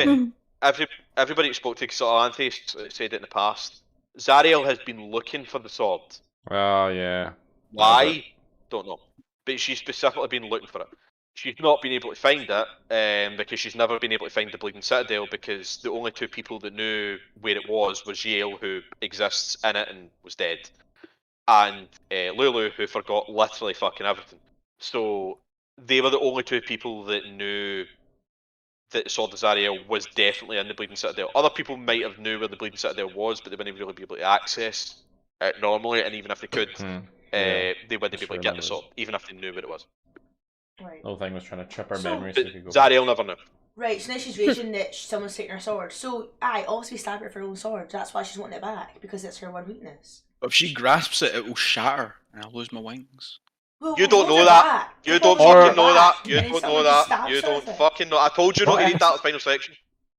to, everybody you spoke to, because Alanthe said it in the past. Zariel has been looking for the sword. Oh yeah. Why? Don't know. But she's specifically been looking for it. she's not been able to find it because she's never been able to find the Bleeding Citadel because the only two people that knew where it was Yale, who exists in it and was dead, and Lulu, who forgot literally fucking everything. So they were the only two people that knew that Sword of Zariel was definitely in the Bleeding Citadel. Other people might have knew where the Bleeding Citadel was, but they wouldn't really be able to access it normally, and even if they could, they wouldn't be able to get the sword, even if they knew where it was. Right. The whole thing was trying to trip her So- memory so we could go. Zariel never knew. Right, so now she's raging that someone's taking her sword. So, obviously stabbed her for her own sword. That's why she's wanting it back, because it's her one weakness. If she grasps it, it will shatter, and I'll lose my wings. Well, You we'll don't hold know her that. back. You We'll don't hold her fucking know that. back, You and then don't know someone just that. stabs You her don't with it. fucking know. I told you not to read that final section.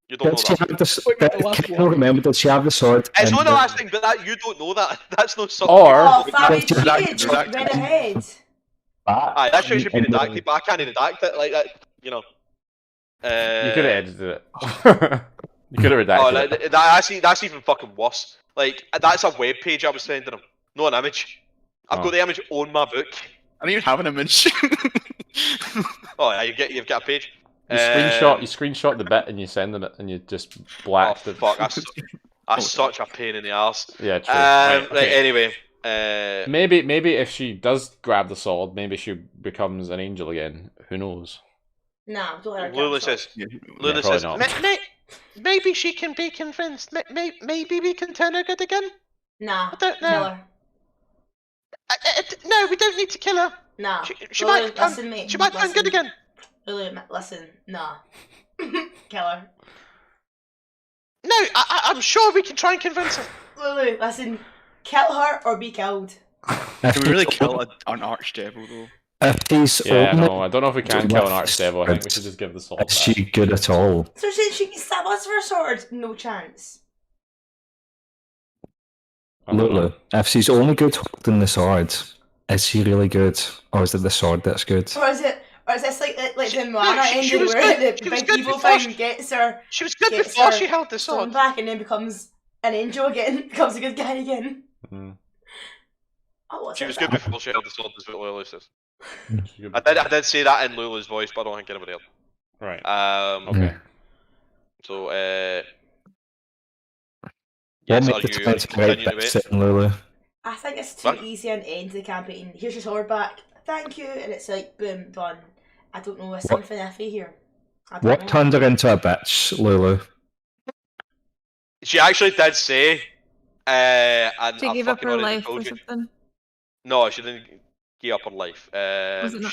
You don't know Did she that. have the? Wait, the last Can you one. remember? Did she have the sword? It's in not the last thing, but that you don't know that. That's no something. Or- Oh, you Fabi Redacted, cheated! redacted. Read ahead. back? Aye, that should be In the- redacted, but I can't redact it like that. You know. You could have edited it. You could have redacted Oh, it. that's even fucking worse. Like that's a web page I was sending him, not an image. I've Oh. got the image on my book. I don't even have an image. Oh yeah, you've got a page. You screenshot the bit and you send them it and you just Oh blacked it. fuck, that's such a pain in the arse. Yeah, true. Right, okay. anyway. Maybe if she does grab the sword, maybe she becomes an angel again. Who knows? Nah, don't let her Lulu cancel. says, probably says, not. maybe she can be convinced. Maybe we can turn her good again. Nah, I don't know. kill her. No, we don't need to kill her. Nah. She Lulu, might turn, listen, mate. she might turn good Listen. again. Lulu, listen. Nah. Kill her. No, I'm sure we can try and convince her. Lulu, listen. Kill her or be killed. Can we really kill an archdevil though? If he's Yeah, only, no, I don't know if we can kill an archdevil. I think we should just give the sword is back. she good at all? So saying she can stab us for a sword? No chance. I don't know. Lulu, if she's only good holding the sword, is she really good, or is it the sword that's good? Or is this like the No, Moana she ending was where good. the She was big good evil before thing gets her She was good Gets before her she held the stone sword. back and then becomes an angel again, becomes a good guy again. Mm. Oh, what's She it was that? good before she held the sword, is what Lulu says. She could I be- did say that in Lulu's voice, but I don't think anybody else. Right. Okay. So, yes, What are made the you time to write continuing to this wait? in, Lulu? I think it's too What? easy an end to the campaign. Here's your sword back. Thank you, and it's like boom, done. I don't know, there's What- something iffy here. I don't What know. turned her into a bitch, Lulu? She actually did say, and She I gave up fucking her already life told or you. something. No, she didn't give up her life. Was it not?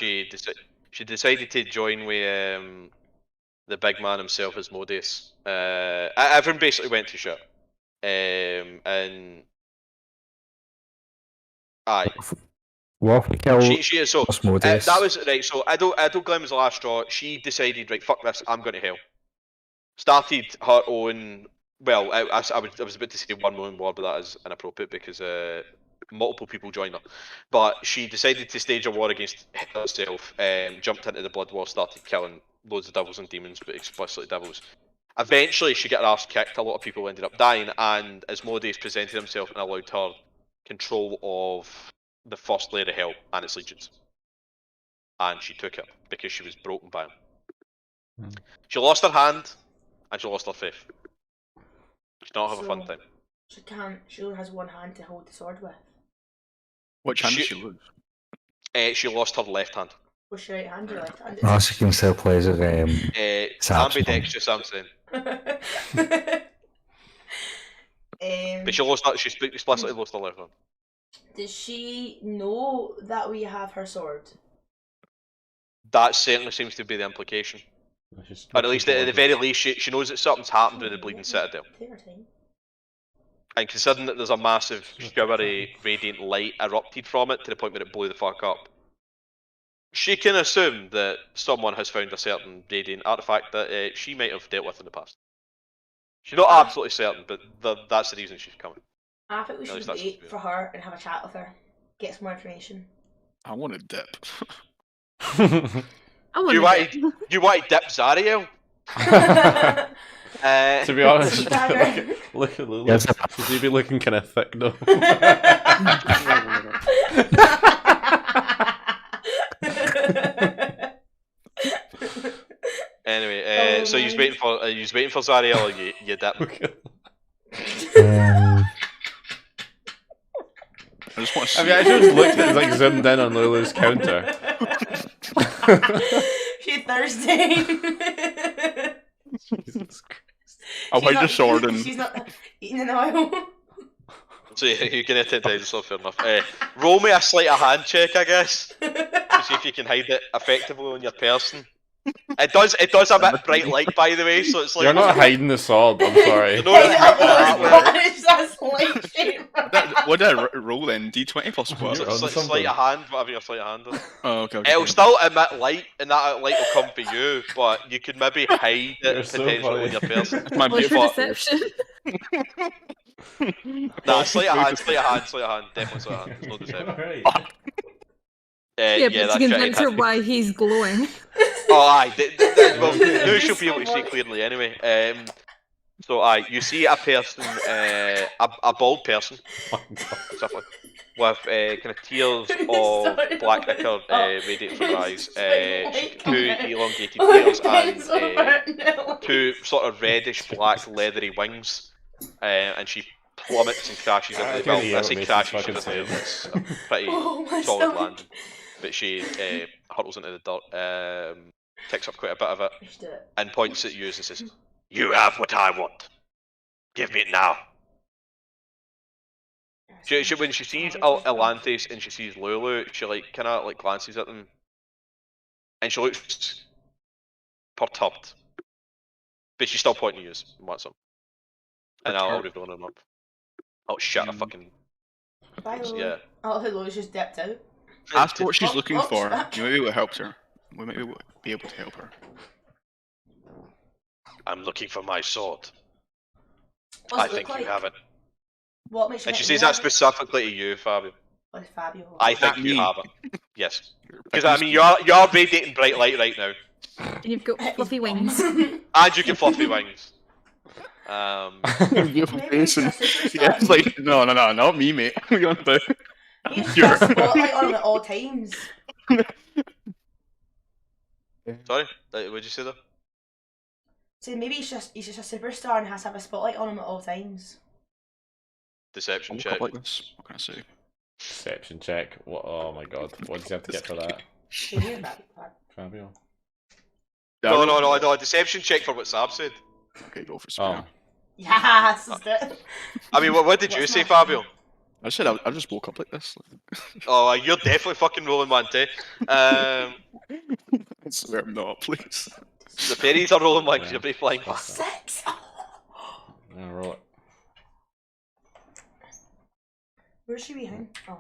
She decided to join with the big man himself, Asmodeus. Everyone basically went to shit. And aye, What if we kill she is so. Asmodeus? That was right. So Glim was the last straw. She decided, right, fuck this, I'm going to hell. Started her own. Well, I was about to say one woman war, but that is inappropriate because multiple people joined her. But she decided to stage a war against hell itself. Jumped into the blood war, started killing loads of devils and demons, but explicitly devils. Eventually, she got her ass kicked. A lot of people ended up dying, and Asmodeus presented himself and allowed her control of the first layer of hell and its legions. And she took it because she was broken by him. She lost her hand, and she lost her faith. She did not have a fun So- time. She can't. She only has one hand to hold the sword with. Which hand did She- she lose? She lost her left hand. Was she right handed or left handed? Oh, she can still play as Samson. Ambidextrous, I'm saying. But she lost that. She explicitly lost her left hand. Does she know that we have her sword? That certainly seems to be the implication. Or at least, at the very least, she knows that something's happened with the Bleeding Citadel. Take her time. And considering that there's a massive showery radiant light erupted from it to the point where it blew the fuck up, she can assume that someone has found a certain radiant artifact that she might have dealt with in the past. She's not absolutely certain, but that's the reason she's coming. I think we At least should that's wait just- for her and have a chat with her. Get some more information. I want to dip. I You wanted want it. you want to dip Zariel? To be honest, Dagger. look at Lulu. Yes. Should you be looking kind of thick though? So he's waiting for Zariel, or you dip. I just want to see. Have you actually just looked at like zoomed in on Lulu's counter? She's thirsty. Jesus Christ. I'll hide the sword and. She's not eating an oil. So you're gonna attempt to hide yourself, fair enough. Roll me a sleight of hand check, I guess, to see if you can hide it effectively on your person. It does emit bright light, by the way, so it's like You're not hiding the sword. I'm sorry. You're not really hiding that way. What did I roll then? D20 plus what? You're on something. Sleight of hand, whatever your sleight of hand is. Oh, okay. It'll still emit light, and that light will come for you, but you could maybe hide You're it so potentially funny. on your person. My What's beautiful. your deception? Nah, sleight of hand, definitely sleight of hand. There's no deception. Alright. Yeah, yeah, but you can that's picture why he's glowing. Oh, aye. Well, you should be able to see clearly anyway. So, aye, you see a person, a bald person, specifically, with kind of tears of black liquor radiating from her eyes, two elongated ears, and two sort of reddish black leathery wings, and she plummets and crashes into the well, I say crashes into the it's a pretty solid landing. But she hurtles into the dirt, picks up quite a bit of it, and points at you and says, "You have what I want. Give me it now." When she sees Atlantis and she sees Lulu, she kind of glances at them, and she looks perturbed, but she's still pointing at you and wants them. And I'll reveal them up. Oh shit! I fucking yeah. Oh, Lulu's just dipped out. Ask what she's looking for. You maybe will help her. We might be able to help her. I'm looking for my sword. What's I think you have it. What makes you And she think says you that have it? specifically to you, Fabio. Oh, Fabio. I think you me. have it. Yes. Because I mean, you're radiating bright light right now, And you've got fluffy wings. and you can fluffy wings. Beautiful Maybe face and it's a superstar. yeah, it's like no, not me, mate. What are you on about? You just got a spotlight on him at all times. Sorry, what did you say there? So maybe he's just a superstar and has to have a spotlight on him at all times. Deception I'll check. look up like this. What can I say? Deception check. What? Oh my god. What does he have to get for that? Can you hear that? Fabio. No. Deception check for what Sab said. Okay, go for Oh. spare. Yes, that's it. I mean, what did you What's say, my- Fabio? I said I just woke up like this. Oh, you're definitely fucking rolling one, too. I swear I'm not, please. The fairies are rolling one because Yeah. you're both flying What's past. that? 6. Yeah, roll it. Where's she behind? Oh.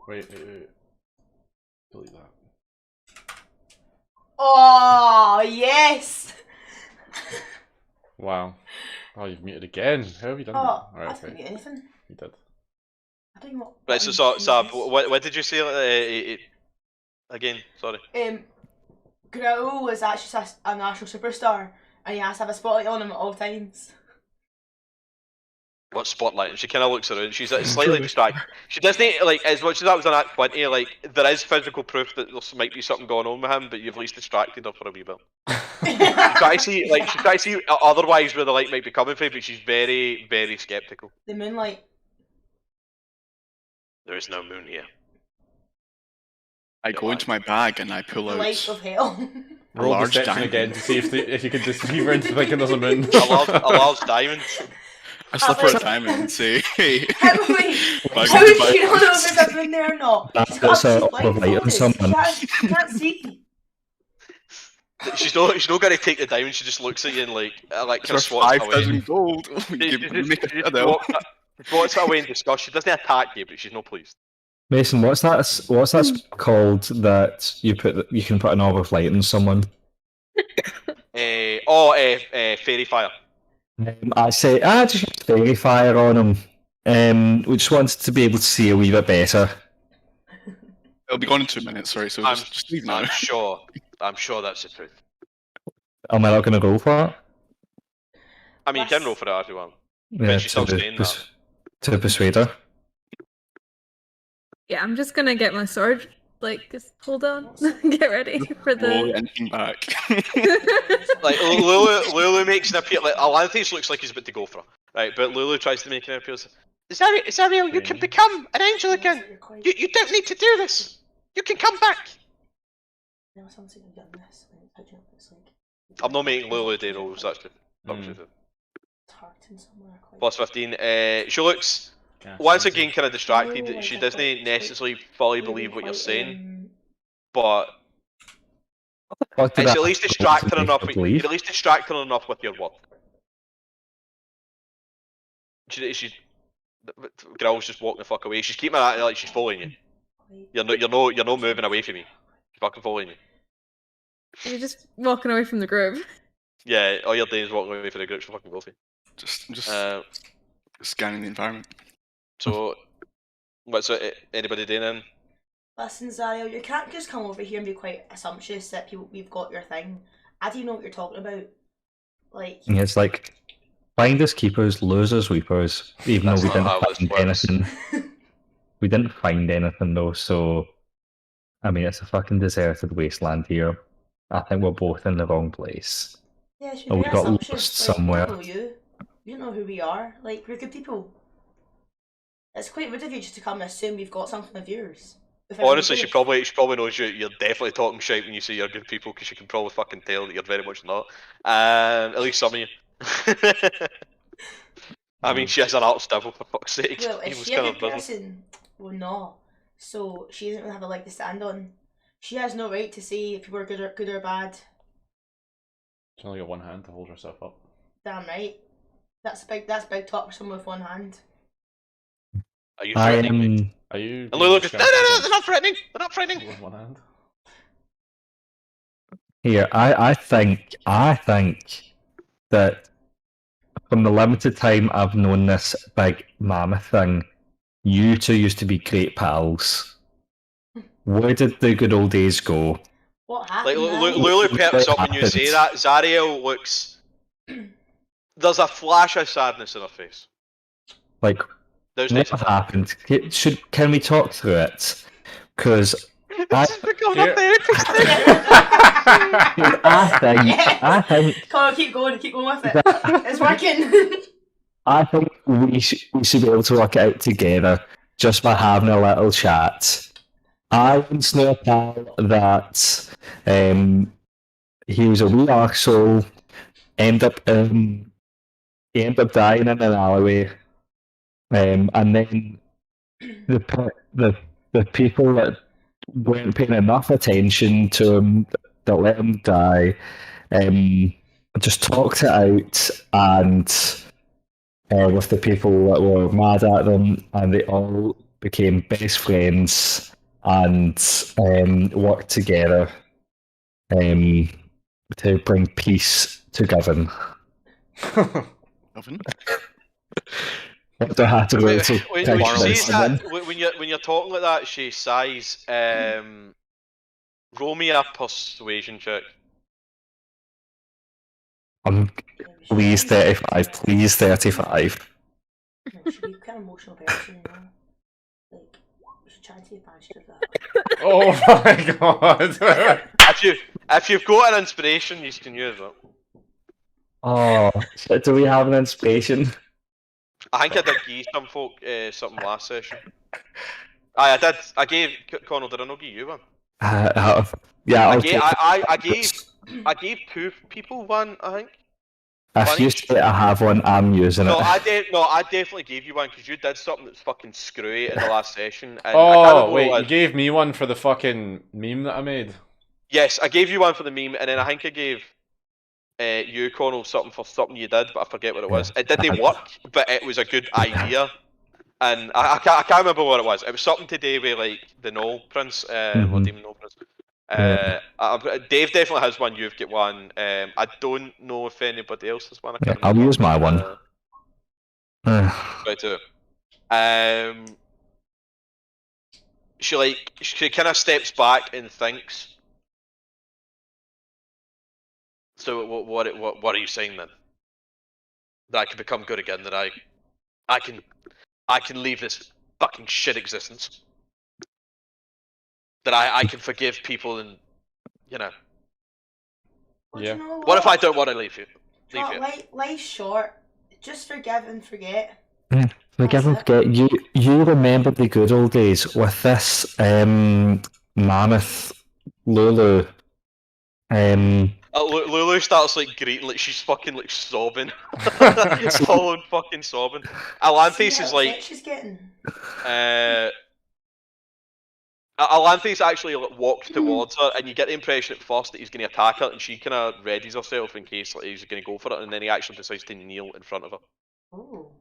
Wait. Delete that. Oh yes. Wow. Oh, you've muted again. How have you done that? Oh, I Alright, didn't okay. get anything. You did. I don't know. Right, so Sab, what did you say again? Sorry. Graul was actually a national superstar, and he has to have a spotlight on him at all times. What spotlight? And she kind of looks around. She's slightly distracted. She doesn't as much as that was an Act 20. There is physical proof that there might be something going on with him, but you've at least distracted her for a wee bit. She tries to see otherwise where the light might be coming from, but she's very, very skeptical. The moonlight. There is no moon here. I go into my bag and I pull The out light of hell. a Roll large deception diamond. again to see if you can deceive her into thinking there's a moon. A large diamond. I slip her a diamond and say, "Hey, How would Bag she of not know if diamonds." there's a moon there or not? That's She's got a cheap light on blindfolded. someone. She can't see. She's not going to take the diamond. She just looks at you and kind For of swats it away. 5,000 gold. She Make just a deal. swats it away in disgust. She doesn't attack you, but she's not pleased. Mason, what's that called that you can put an orb of light on someone? Fairy fire. I say, just use fairy fire on him. We just wanted to be able to see a wee bit better. It'll be gone in 2 minutes, sorry, so just leave now. I'm sure that's the truth. Am I not going to roll for it? I mean, you can roll for that if you want. Yeah, she's still saying that. to persuade her. Yeah, I'm just gonna get my sword Like, just hold on, get ready for Roll the. anything back. Like Lulu makes an appeal. Like Alanthes looks like he's about to go for her, right? But Lulu tries to make an appeal. Zariel, you can become an angel again. You don't need to do this. You can come back. I'm not making Lulu day rolls. That's good. Plus 15. She looks once again kind of distracted. She doesn't necessarily fully believe what you're saying, but it's at least distracting enough. You're at least distracting enough with your work. She girl's just walking the fuck away. She's keeping at it like she's following you. You're not moving away from me. She's fucking following you. You're just walking away from the group. Yeah, all you're doing is walking away from the group. She'll fucking go for you. Just scanning the environment. So, what's it? Anybody doing then? Listen, Zariel, you can't just come over here and be quite assumptuous that we've got your thing. I do know what you're talking about. Like, it's like finders keepers, losers weepers. Even though we didn't find anything, we didn't find anything though. So, I mean, it's a fucking deserted wasteland here. I think we're both in the wrong place. yeah, should we be got assumptuous. lost somewhere. We don't know you. You don't know who we are. Like, we're good people. It's quite rude of you just to come and assume we've got something of yours. Honestly, she probably knows you're definitely talking shit when you say you're good people, because she can probably fucking tell that you're very much not. At least some of you. I mean, she has an art stable, for fuck's sake. Well, is she a good person? Well, no. So she doesn't really have a leg to stand on. She has no right to say if people are good or bad. She's only got one hand to hold herself up. Damn right. That's big talk for someone with one hand. Are you threatening me? Are you? And Lulu goes, no, they're not threatening. They're not threatening. With one hand. Here, I think that from the limited time I've known this big mammoth thing, you two used to be great pals. Where did the good old days go? What happened? Like Lulu perks up when you say that. Zariel looks. There's a flash of sadness in her face. Like, what happened? Can we talk through it? Because this is becoming a therapy I think. Come on, keep going with it. It's working. I think we should be able to work it out together just by having a little chat. I once knew a pal that he was a wee arsehole, ended up dying in an alleyway, and then the people that weren't paying enough attention to him, that let him die, just talked it out, and with the people that were mad at them, and they all became best friends and worked together to bring peace to Govan. Govan? What do I have to go to? When you're talking like that, she sighs. Roll me a persuasion check. Please 35. Please 35. No, she'd be kind of emotional person, you know. Like, you should try and take advantage of that. Oh my god! if you've got an inspiration, you can use it. Oh, do we have an inspiration? I think I did give some folk something last session. I did. I gave Connor. Did I not give you one? Yeah. I gave two people one. I think. If you say I have one, I'm using it. I definitely gave you one because you did something that's fucking screwy in the last session. And oh wait, you gave me one for the fucking meme that I made. Yes, I gave you one for the meme, and then I think I gave you, Connell, something for something you did, but I forget what it was. It didn't work, but it was a good idea. And I can't remember what it was. It was something to do with like the Knoll Prince, or Demon Knoll Prince. Dave definitely has one. You've got one. I don't know if anybody else has one. I'll use my one. Right too. She kind of steps back and thinks. So what are you saying then? That I can become good again? That I can leave this fucking shit existence? that I can forgive people and, you know. Well, Yeah. do you know What if I don't want to leave you? Leave you. Life's short. Just forgive and forget. Forgive and That's it. forget. You remember the good old days with this mammoth Lulu. Lulu starts like greeting, like she's fucking like sobbing, full on fucking sobbing. Alanthes is like, she's getting. Alanthes actually like, walks towards her, and you get the impression at first that he's going to attack her, and she kind of readies herself in case like, he's going to go for it, and then he actually decides to kneel in front of her. Oh,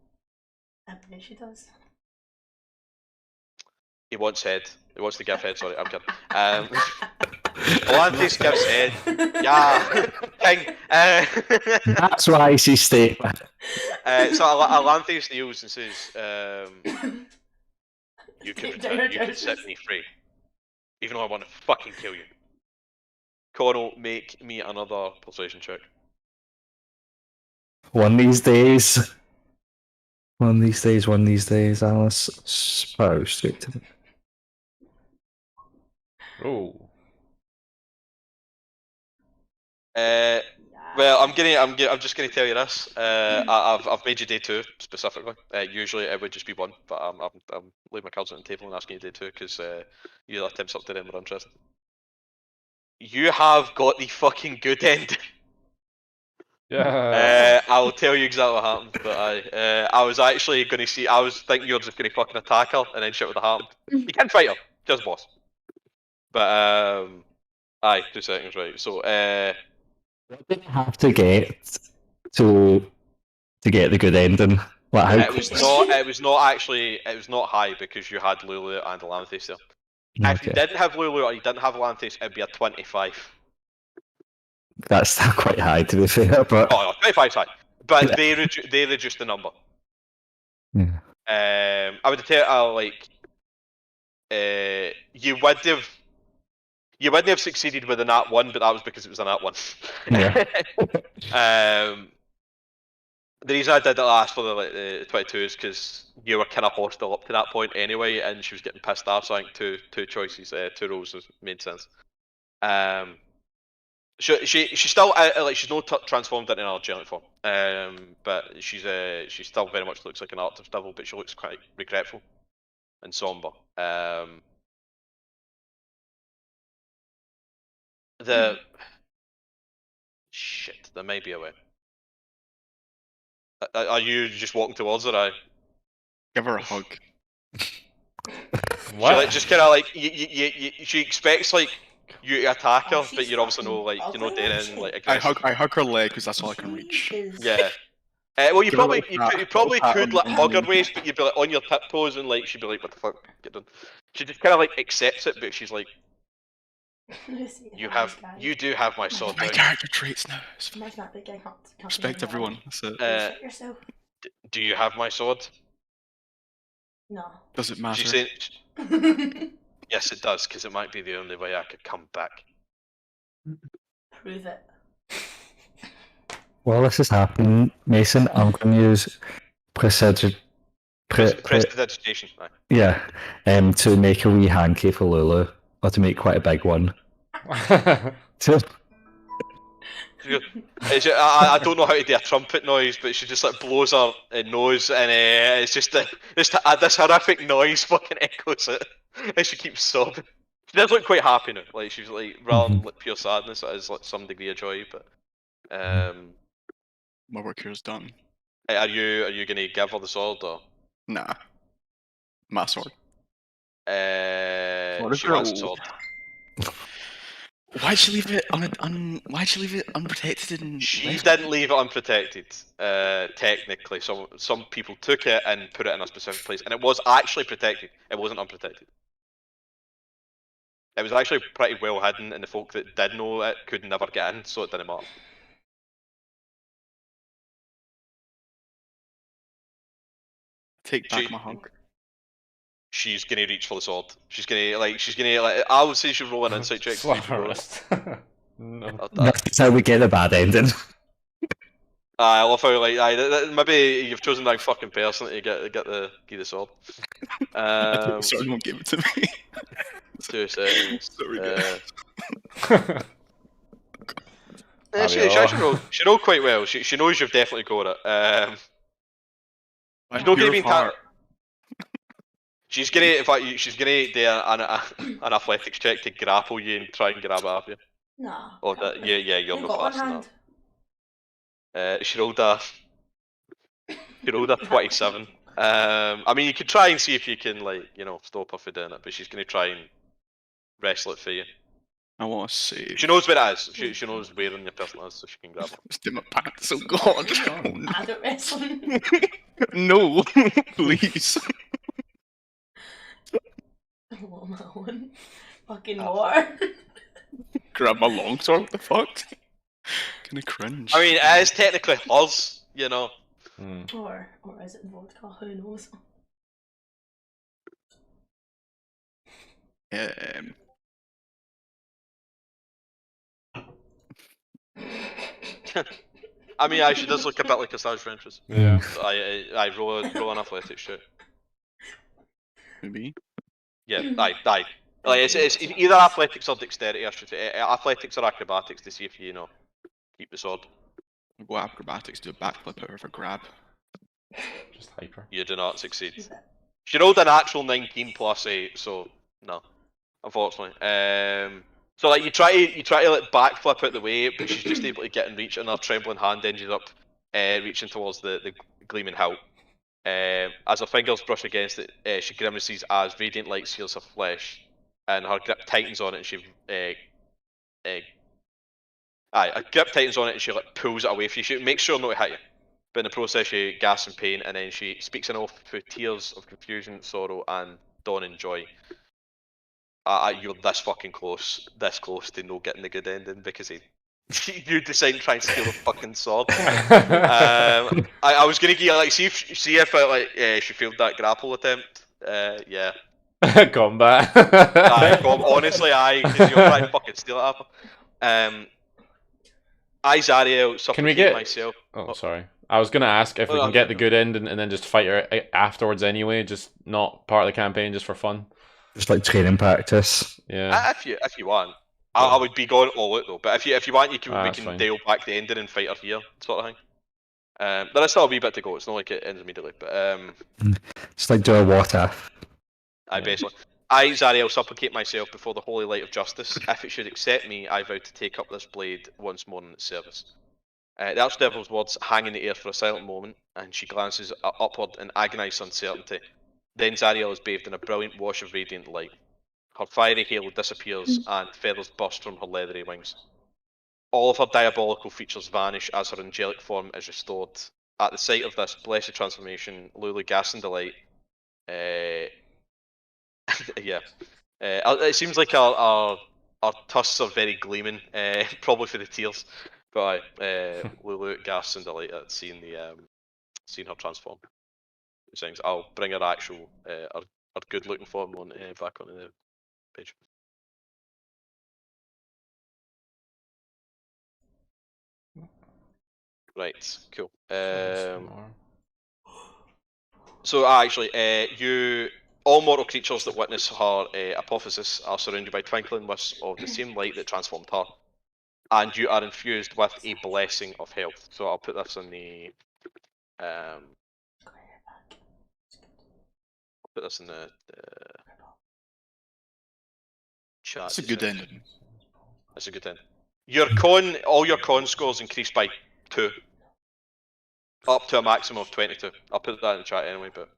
I bet she does. He wants head. He wants to give head. Sorry, I'm kidding. Alanthes gives head. Yeah, king. That's why she's staying. So Alanthes kneels and says, "You can set me free, even though I want to fucking kill you." Connell, make me another persuasion check. One of these days, Alice. Sparrow straight to me. Oh. Well, I'm just gonna tell you this. I've made you day 2 specifically. Usually it would just be 1, but I'm leaving my cards on the table and asking you day 2 because your attempts up to them were interesting. You have got the fucking good end. Yeah. I'll tell you exactly what happened, but I was actually going to see. I was thinking you're just going to fucking attack her and then shit would have happened. You can fight her, just boss. But aye, 2 seconds, right? So What did you have to get to get the good ending? Like how it was not high because you had Lulu and Alanthes there. If you didn't have Lulu or you didn't have Atlantis, it'd be a 25. That's still quite high, to be fair, but... Oh, 25's high. But they reduced the number. Yeah. I would tell like you wouldn't have succeeded with a nat 1, but that was because it was a nat 1. Yeah. The reason I did it last for the 22 is because you were kind of hostile up to that point anyway, and she was getting pissed off. So I think two choices, 2 rolls made sense. She's still like she's not transformed into an angelic form, but she still very much looks like an artist devil, but she looks quite regretful and somber. Shit, there may be a way. Are you just walking towards her? Give her a hug. What? She like just kind of like she expects like you to attack her, but you're obviously no like you're not doing anything like aggressive. I hug her leg because that's all I can reach. Yeah. Well, you Give her probably a little you probably pat could on like the hug her knee. waist, but you'd be like on your tiptoes and like she'd be like, "What the fuck, get done." She just kind of like accepts it, but she's like, "You do have my sword." My character traits now. Respect Respect everyone. That's it. Respect yourself. Do you have my sword? No. Does it matter? She said, "Yes, it does, because it might be the only way I could come back." Prove it. While this is happening, Mason, I'm going to use Prestidigitation. Aye. yeah, to make a wee hanky for Lulu, or to make quite a big one. I don't know how to do a trumpet noise, but she just like blows her nose, and it's just this horrific noise fucking echoes it, and she keeps sobbing. She does look quite happy now, like she's like rather than like pure sadness, it is like some degree of joy. But My work here is done. are you gonna give her the sword or? Nah. My sword. She wants the sword. Why'd she leave it why'd she leave it unprotected and She didn't leave it unprotected, technically. Some people took it and put it in a specific place, and it was actually protected. It wasn't unprotected. It was actually pretty well hidden, and the folk that did know it could never get in, so it didn't matter. Take back my hug. She's gonna reach for the sword. She's gonna like. I would say she'll roll an insight check. Slap her wrist. No. That's how we get a bad ending. I love how like maybe you've chosen the wrong fucking person to get the sword. Sorry, won't give it to me. 2 seconds. There we go. She rolled quite well. She knows you've definitely got it. I'm She's not pure gonna of be heart. She's gonna, in fact, she's gonna do an athletics check to grapple you and try and grab it off you. Nah. Oh, that, yeah, you're I not got one fast hand. enough. She rolled a 27. I mean, you could try and see if you can, like, stop her from doing it, but she's gonna try and wrestle it for you. I want to save. She knows where it is. She knows where in your person is, so she can grab it. Just in my pants. Oh god. Adult wrestling. No, please. I want my own. Fucking more. Grab my longsword. What the fuck? Kinda cringe. I mean, it is technically hers, Or is it vodka? Who knows? I mean, she does look a bit like a Sage Ventress. Yeah. So I roll an athletics check. Maybe. Yeah, aye. Like, it's either athletics or dexterity, I should say. Athletics or acrobatics to see if you keep the sword. I'll go acrobatics, do a backflip out of a grab. Just hyper. You do not succeed. She rolled an actual 19 plus 8, so no, unfortunately. So like you try to like backflip out the way, but she's just able to get in reach, and her trembling hand ended up reaching towards the gleaming hilt. As her fingers brush against it, she grimaces as radiant light seals her flesh, and her grip tightens on it, and she her grip tightens on it, and she like pulls it away from you. She makes sure not to hit you, but in the process she gasps in pain, and then she speaks an oath through tears of confusion, sorrow, and dawning joy. You're this fucking close to no getting the good ending because you decide to try and steal a fucking sword. I was gonna give like see if she failed that grapple attempt. Yeah. Combat. Honestly, because you're trying to fucking steal it off her. Zariel, Can we get myself. Oh, sorry. I was gonna ask if we can get the good ending and then just fight her afterwards anyway, just not part of the campaign, just for fun. Just like training practice. Yeah. If you want, I would be going all out though. But if you want, we can fine. dial back the ending and fight her here, sort of thing. There is still a wee bit to go. It's not like it ends immediately, but It's like do a what if. Basically, I Zariel supplicate myself before the holy light of justice. If it should accept me, I vow to take up this blade once more in its service. The Archdevil's words hang in the air for a silent moment, and she glances upward in agonised uncertainty. Then Zariel is bathed in a brilliant wash of radiant light. Her fiery halo disappears, and feathers burst from her leathery wings. All of her diabolical features vanish as her angelic form is restored. At the sight of this blessed transformation, Lulu gasps in delight. Yeah. It seems like our tusks are very gleaming, probably for the tears. But Lulu gasps in delight at seeing her transform. Things. I'll bring her actual, our good-looking form on back onto the page. Right, cool. So actually, all mortal creatures that witness her apophysis are surrounded by twinkling wisps of the same light that transformed her, and you are infused with a blessing of health. So I'll put this in the chat. That's a good ending. That's a good ending. All your con scores increase by 2. Up to a maximum of 22. I'll put that in the chat anyway, but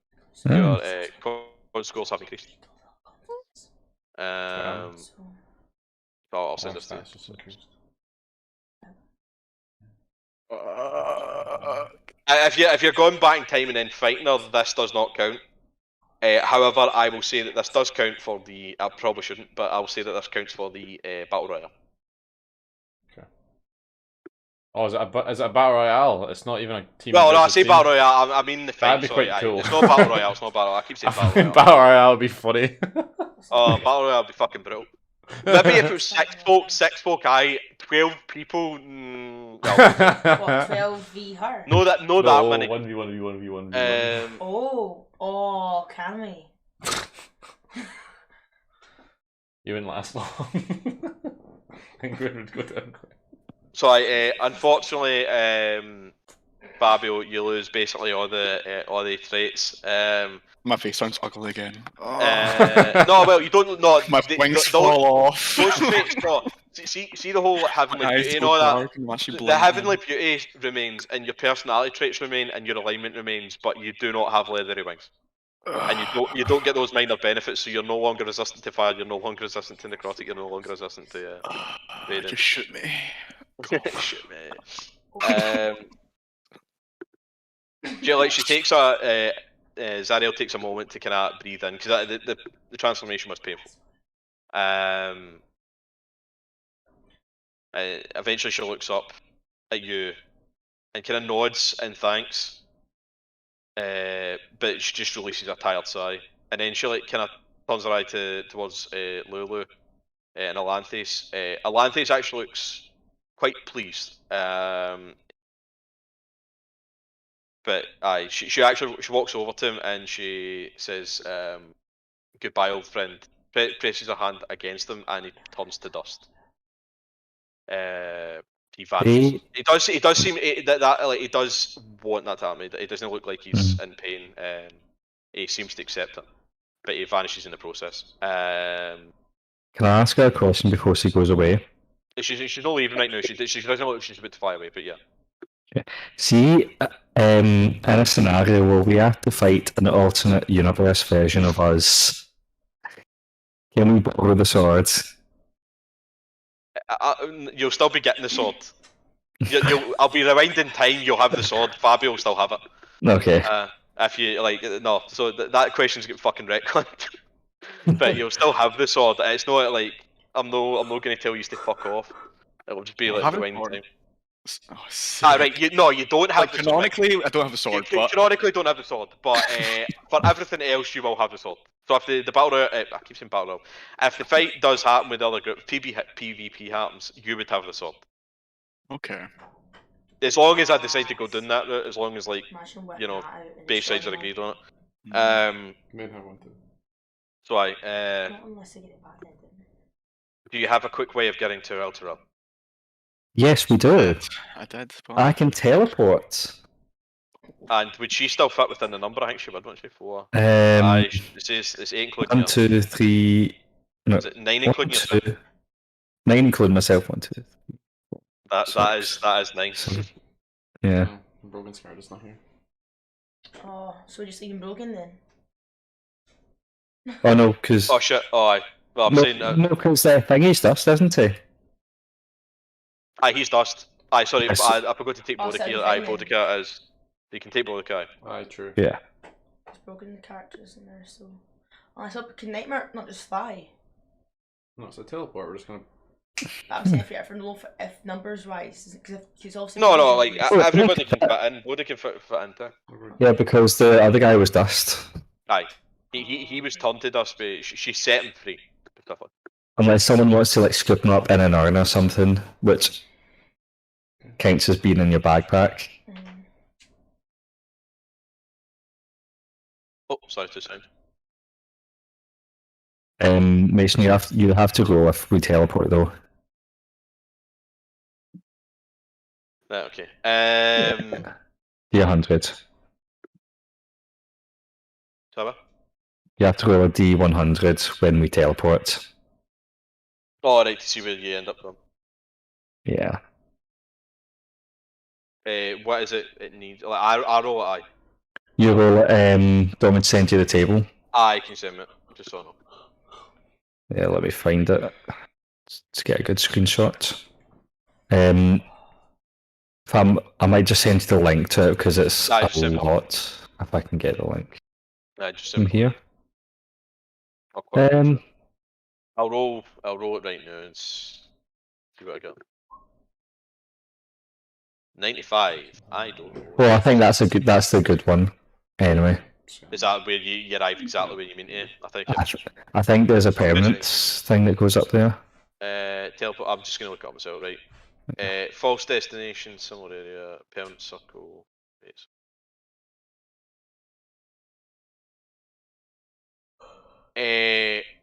your con scores have increased. I'll send this to you. If you're going back in time and then fighting her, this does not count. However, I will say that this does count for the. I probably shouldn't, but I'll say that this counts for the battle royale. Okay. Oh, is it a battle royale? It's not even a team. Well, no, I say battle royale. I mean the fight. That'd be quite cool. It's not battle royale. It's not battle. I keep saying battle royale. Battle royale would be funny. Oh, battle royale would be fucking brutal. Maybe if it was 6 folk, 12 people. What, 12 v her? No, that many. 1v1. Oh, can we? You wouldn't last long. And Gwen would go down quick. So unfortunately, Fabio, you lose basically all the traits. My face sounds ugly again. No, well, you don't. No, My wings fall off. Those traits. No, see the whole heavenly My eyes beauty and go all that. dark and actually The blind heavenly me. beauty remains, and your personality traits remain, and your alignment remains, but you do not have leathery wings. And you don't get those minor benefits, so you're no longer resistant to fire, you're no longer resistant to necrotic, you're no longer resistant to radiant. Just shoot me. Shit, mate. She takes Zariel takes a moment to kind of breathe in, because the transformation was painful. Eventually she looks up at you and kind of nods and thanks. But she just releases a tired sigh, and then she kind of turns her eye towards Lulu and Alanthes. Alanthes actually looks quite pleased. But she walks over to him and she says, "Goodbye, old friend." Presses her hand against him, and he turns to dust. He vanishes. He does seem that like he does want that to happen. It doesn't look like he's in pain. He seems to accept it, but he vanishes in the process. Can I ask her a question before she goes away? She's not leaving right now. She doesn't look like she's about to fly away, but yeah. See, in a scenario where we have to fight an alternate universe version of us, can we borrow the swords? You'll still be getting the sword. I'll be rewinding time. You'll have the sword. Fabio will still have it. Okay. If you like, no. So that question's get fucking retconned. But you'll still have the sword. It's not like I'm not going to tell you to fuck off. It'll just be like rewinding time. Right. You don't have the sword. Canonically, I don't have the sword. But canonically, don't have the sword. But for everything else, you will have the sword. So if the battle royale, I keep saying battle royale, if the fight does happen with the other group, PvP happens, you would have the sword. Okay. As long as I decide to go down that route, as long as both sides are agreed on it. May have one too. So do you have a quick way of getting to Elturel? Yes, we do. I did. I can teleport. And would she still fit within the number? I think she would, wouldn't she? 4. It's 8 including 1, 2, 3. No, is it 9 including yourself? 9 including myself. 1, 2. That is nice. Yeah. Broken Spirit is not here. Oh, so just leaving Broken then? Oh no, because. Oh shit! Oh, aye. Well, I'm saying no, because the thing is dust, isn't he? Aye, he's dust. Aye, sorry, Yes. I forgot to take Boudica. so Aye, the thing Boudica is. You can take Boudica. Aye, true. Yeah. It's Broken the characters in there, so. Oh, so can Nightmare not just fly? No, it's a teleport. We're just gonna. I'm saying if numbers wise, because he's also. No, like everybody can fit in. Boudica can fit into. Yeah, because the other guy was dust. Aye, he was turned to dust, but she set him free. Unless someone wants to like scoop him up in an urn or something, which counts as being in your backpack. Oh, sorry to sound. Mason, you have to go if we teleport though. Right, okay. D100. Sorry? You have to roll a D100 when we teleport. Oh, right, to see where you end up from. Yeah. What is it? It needs like I roll it. Aye. You roll it. Do you want me to send you the table? Aye, can you send me it? Just so I know. Yeah, let me find it to get a good screenshot. I might just send you the link to it because it's a lot. If I can get the link. Aye, just From here. I'll roll it right now and see what I got. 95. I don't know. Well, I think that's the good one. Anyway. Is that where you arrive exactly where you mean to? I think there's a permanence thing that goes up there. Teleport. I'm just gonna look it up myself, right? False destination, similar area, permanent circle.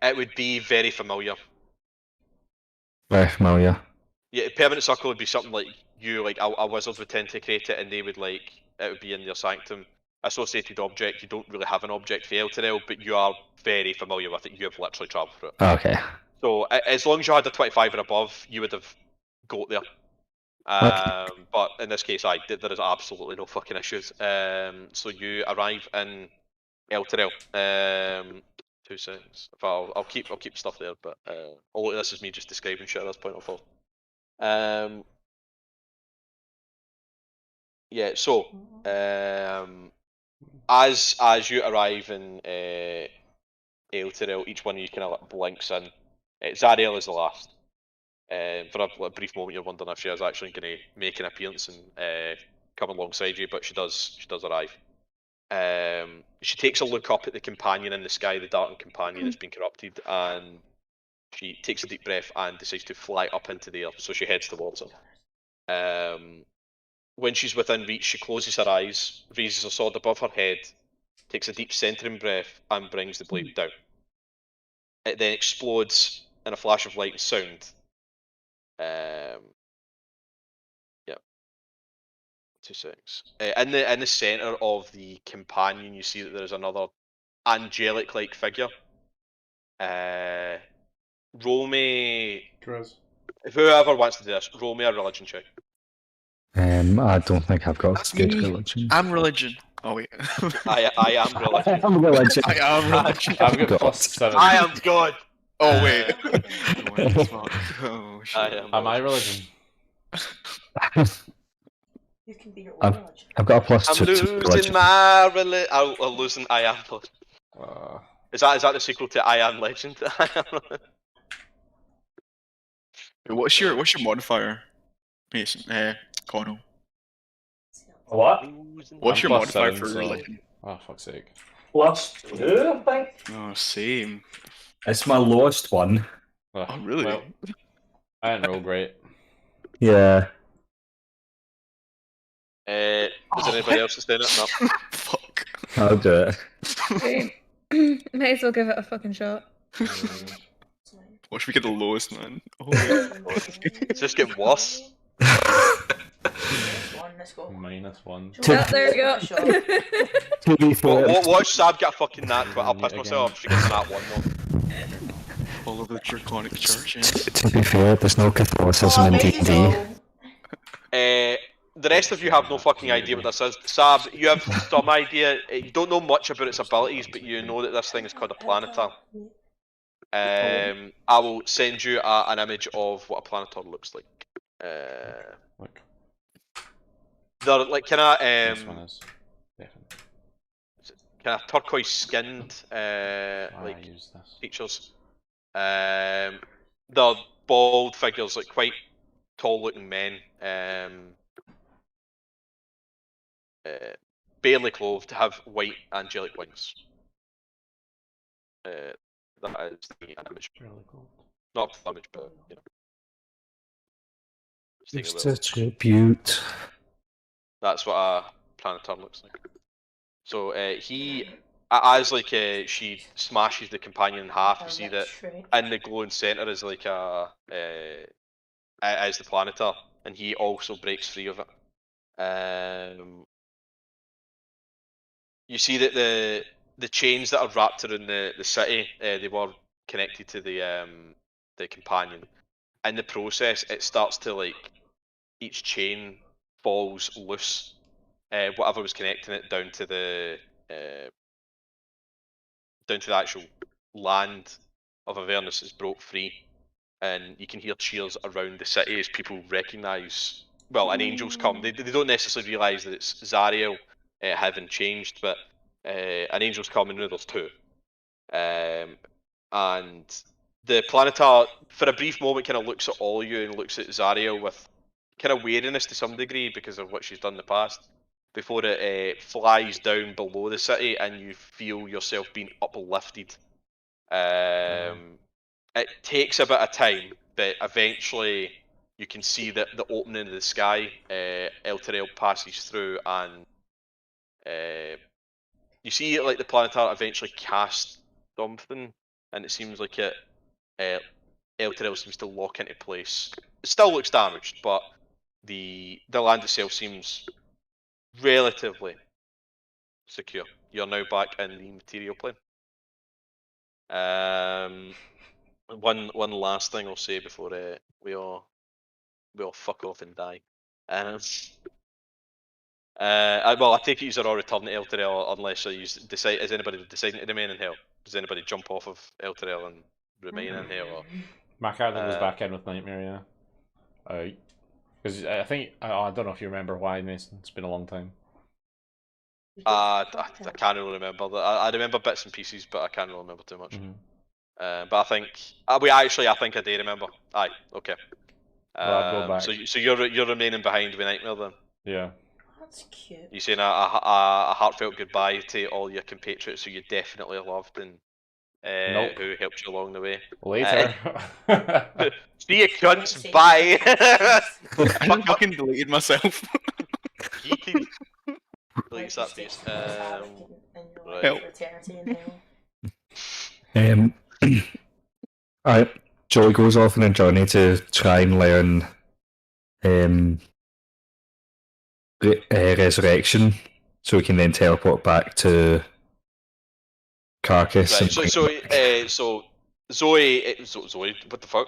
It would be very familiar. Very familiar. Yeah, permanent circle would be something like you, like a wizard would tend to create it, and they would like it would be in their sanctum. Associated object, you don't really have an object for Elturel, but you are very familiar with it. You have literally travelled through it. Okay. So as long as you had a 25 or above, you would have got there. But in this case, there is absolutely no fucking issues. So you arrive in Elturel. 2 seconds. I'll keep stuff there, but all of this is me just describing shit at this point of all. Yeah. So as you arrive in Elturel, each one of you kind of like blinks in. Zariel is the last. For a brief moment, you're wondering if she is actually going to make an appearance and come alongside you, but she does arrive. She takes a look up at the companion in the sky, the darkened companion that's been corrupted, and she takes a deep breath and decides to fly up into the air. So she heads towards her. When she's within reach, she closes her eyes, raises her sword above her head, takes a deep centering breath, and brings the blade down. It then explodes in a flash of light and sound. Yeah. 2 seconds. In the center of the companion, you see that there is another angelic-like figure. Roll me. Whoever wants to do this, roll me a religion check. I don't think I've got That's good me. religion. I'm religion. Oh wait. I am religion. I'm religion. I am religion. I've got God. +7. I am God. Oh wait. What the fuck? Oh shit. I am. Am I religion? You can be your own I've, religion. I've got a +2 I'm to losing religion. my religion. I'm losing. I am. Is that the sequel to I Am Legend? What's your modifier, Mason? Connell. What? What's I'm your modifier +7, for so- religion? Oh, fuck's sake. +2, I think. Oh, same. It's my lowest one. Oh, really? Well, I didn't roll great. Yeah. Is there anybody else that's doing it? No. Fuck. I'll do it. Okay. Might as well give it a fucking shot. What should we get the lowest, man? Oh, wait. It's just getting worse. Let's go. -1. Oh, there we go. To be fair, Watch Sab get a fucking nat, but I'll piss myself if she gets a nat 1 though. All over the draconic churches. to be fair, there's no Catholicism in D&D. The rest of you have no fucking idea what this is. Sab, you have some idea. You don't know much about its abilities, but you know that this thing is called a planetar. I will send you an image of what a planetar looks like. Look, They're like kind this one of is definitely. turquoise skinned I like use this. features. They're bald figures, like quite tall looking men. Barely clothed, have white angelic wings. That is the image. Really cool. Not the image, but you know. Just taking a Just little- a tribute. That's what a planetar looks like. So as like she smashes the companion in half, you see that in the glowing center is like is the planetar, and he also breaks free of it. You see that the chains that are wrapped around the city, they were connected to the companion. In the process, it starts to like each chain falls loose. Whatever was connecting it down to the actual land of Avernus is broke free, and you can hear cheers around the city as people recognise. Well, and angels come. They don't necessarily realise that it's Zariel having changed, but an angel's come and now there's 2. And the planetar, for a brief moment, kind of looks at all of you and looks at Zariel with kind of wariness to some degree because of what she's done in the past, before it flies down below the city and you feel yourself being uplifted. It takes a bit of time, but eventually you can see that the opening of the sky, Elturel passes through, and you see like the planetar eventually cast something and it seems like Elturel seems to lock into place. It still looks damaged, but the land itself seems relatively secure. You're now back in the material plane. One last thing I'll say before we all fuck off and die. Well, I take it you're all returning to Elturel unless you decide. Is anybody deciding to remain in Hell? Does anybody jump off of Elturel and remain in Hell? Or MacArthur goes back in with Nightmare, yeah. Because I think I don't know if you remember why, Mason. It's been a long time. I can't really remember. I remember bits and pieces, but I can't really remember too much. But I think I do remember. Aye, okay. Well, I'd go back. So you're remaining behind with Nightmare then? Yeah. That's cute. You saying a heartfelt goodbye to all your compatriots who you definitely loved and who helped you along the way. Later. See you cunts, bye! I fucking deleted myself. Yeeted. Deletes that face. Right. Alright, Joey goes off on a journey to try and learn resurrection, so he can then teleport back to Carcass. Right, so Zoe, what the fuck?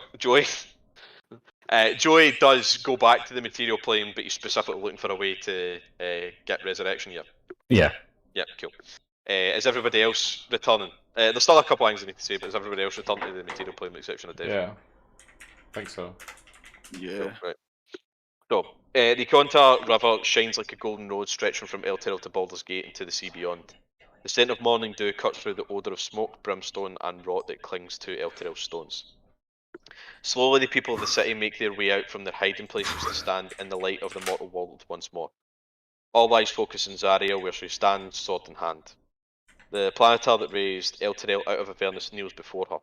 Joey does go back to the material plane, but he's specifically looking for a way to get resurrection. Yeah. Yep, cool. Is everybody else returning? There's still a couple things I need to say, but is everybody else returning to the material plane with the exception of Dave? Yeah, I think so. Yeah. Cool, right. So, the Contar River shines like a golden road stretching from Elturel to Baldur's Gate into the sea beyond. The scent of morning dew cuts through the odour of smoke, brimstone and rot that clings to Elturel's stones. Slowly the people of the city make their way out from their hiding places to stand in the light of the mortal world once more. All eyes focus on Zariel where she stands, sword in hand. The planetar that raised Elturel out of Avernus kneels before her.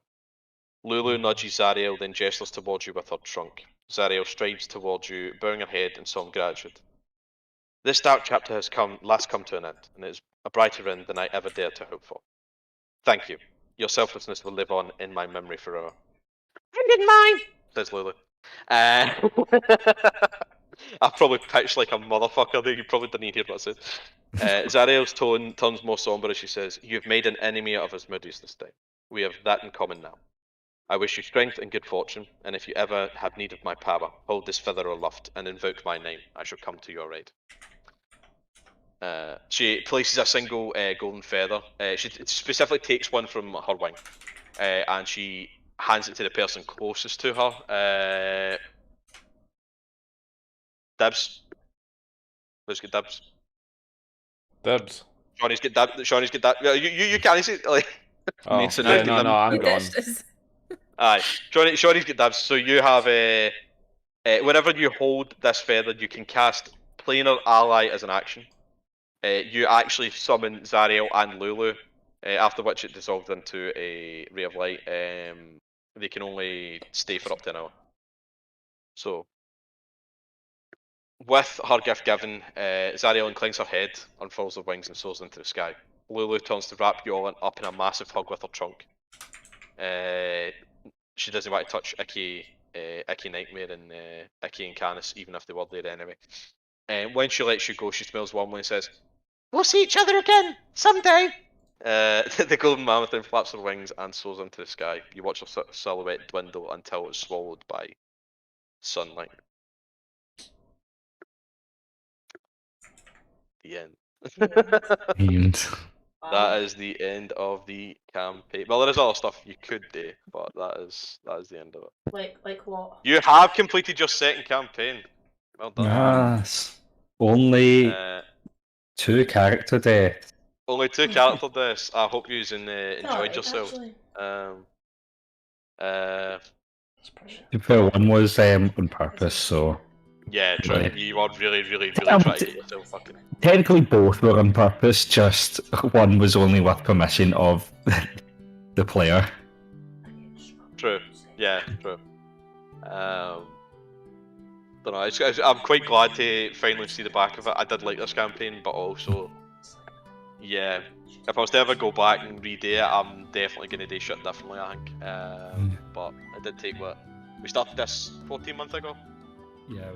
Lulu nudges Zariel, then gestures towards you with her trunk. Zariel strides towards you, bowing her head in solemn gratitude. This dark chapter has come to an end, and it is a brighter end than I ever dared to hope for. Thank you. Your selflessness will live on in my memory forever. And in mine, says Lulu. I probably pitched like a motherfucker there, you probably didn't hear what I said. Zariel's tone turns more somber as she says, "You've made an enemy of us Moody's this time. We have that in common now. I wish you strength and good fortune, and if you ever have need of my power, hold this feather aloft and invoke my name. I shall come to your aid." She places a single golden feather. She specifically takes one from her wing, and she hands it to the person closest to her. Dibs. Who's got dibs? Dibs. Shawnee's get dibs. Shawnee's get dibs. You can't see it, like. Oh, Mason, yeah, no, I'm gone. Aye, Shawnee's get dibs. So you have whenever you hold this feather, you can cast planar ally as an action. You actually summon Zariel and Lulu, after which it dissolves into a ray of light. They can only stay for up to an hour. So, with her gift given, Zariel inclines her head, unfurls her wings, and soars into the sky. Lulu turns to wrap you all up in a massive hug with her trunk. She doesn't want to touch Icky Nightmare and Icky and Canis, even if they were there anyway. When she lets you go, she smiles warmly and says, "We'll see each other again, someday!" The golden mammoth then flaps her wings and soars into the sky. You watch her silhouette dwindle until it's swallowed by sunlight. The end. That is the end of the campaign. Well, there is other stuff you could do, but that is the end of it. Like what? You have completed your second campaign. Well done. Yes. Only 2 character deaths. Only 2 character deaths. I hope you enjoyed yourself. One was on purpose, so. Yeah, true. Right. You are really trying to get yourself fucking. Technically, both were on purpose. Just one was only with permission of the player. True. Yeah. True. Don't know. I'm quite glad to finally see the back of it. I did like this campaign, but also Yeah, if I was to ever go back and redo it, I'm definitely going to do shit differently, I think. But it did take what? We started this 14 months ago? Yeah,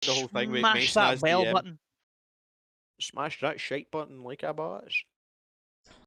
The whole thing with Smash mentioned that as bell the button. smash that shite button like a boss.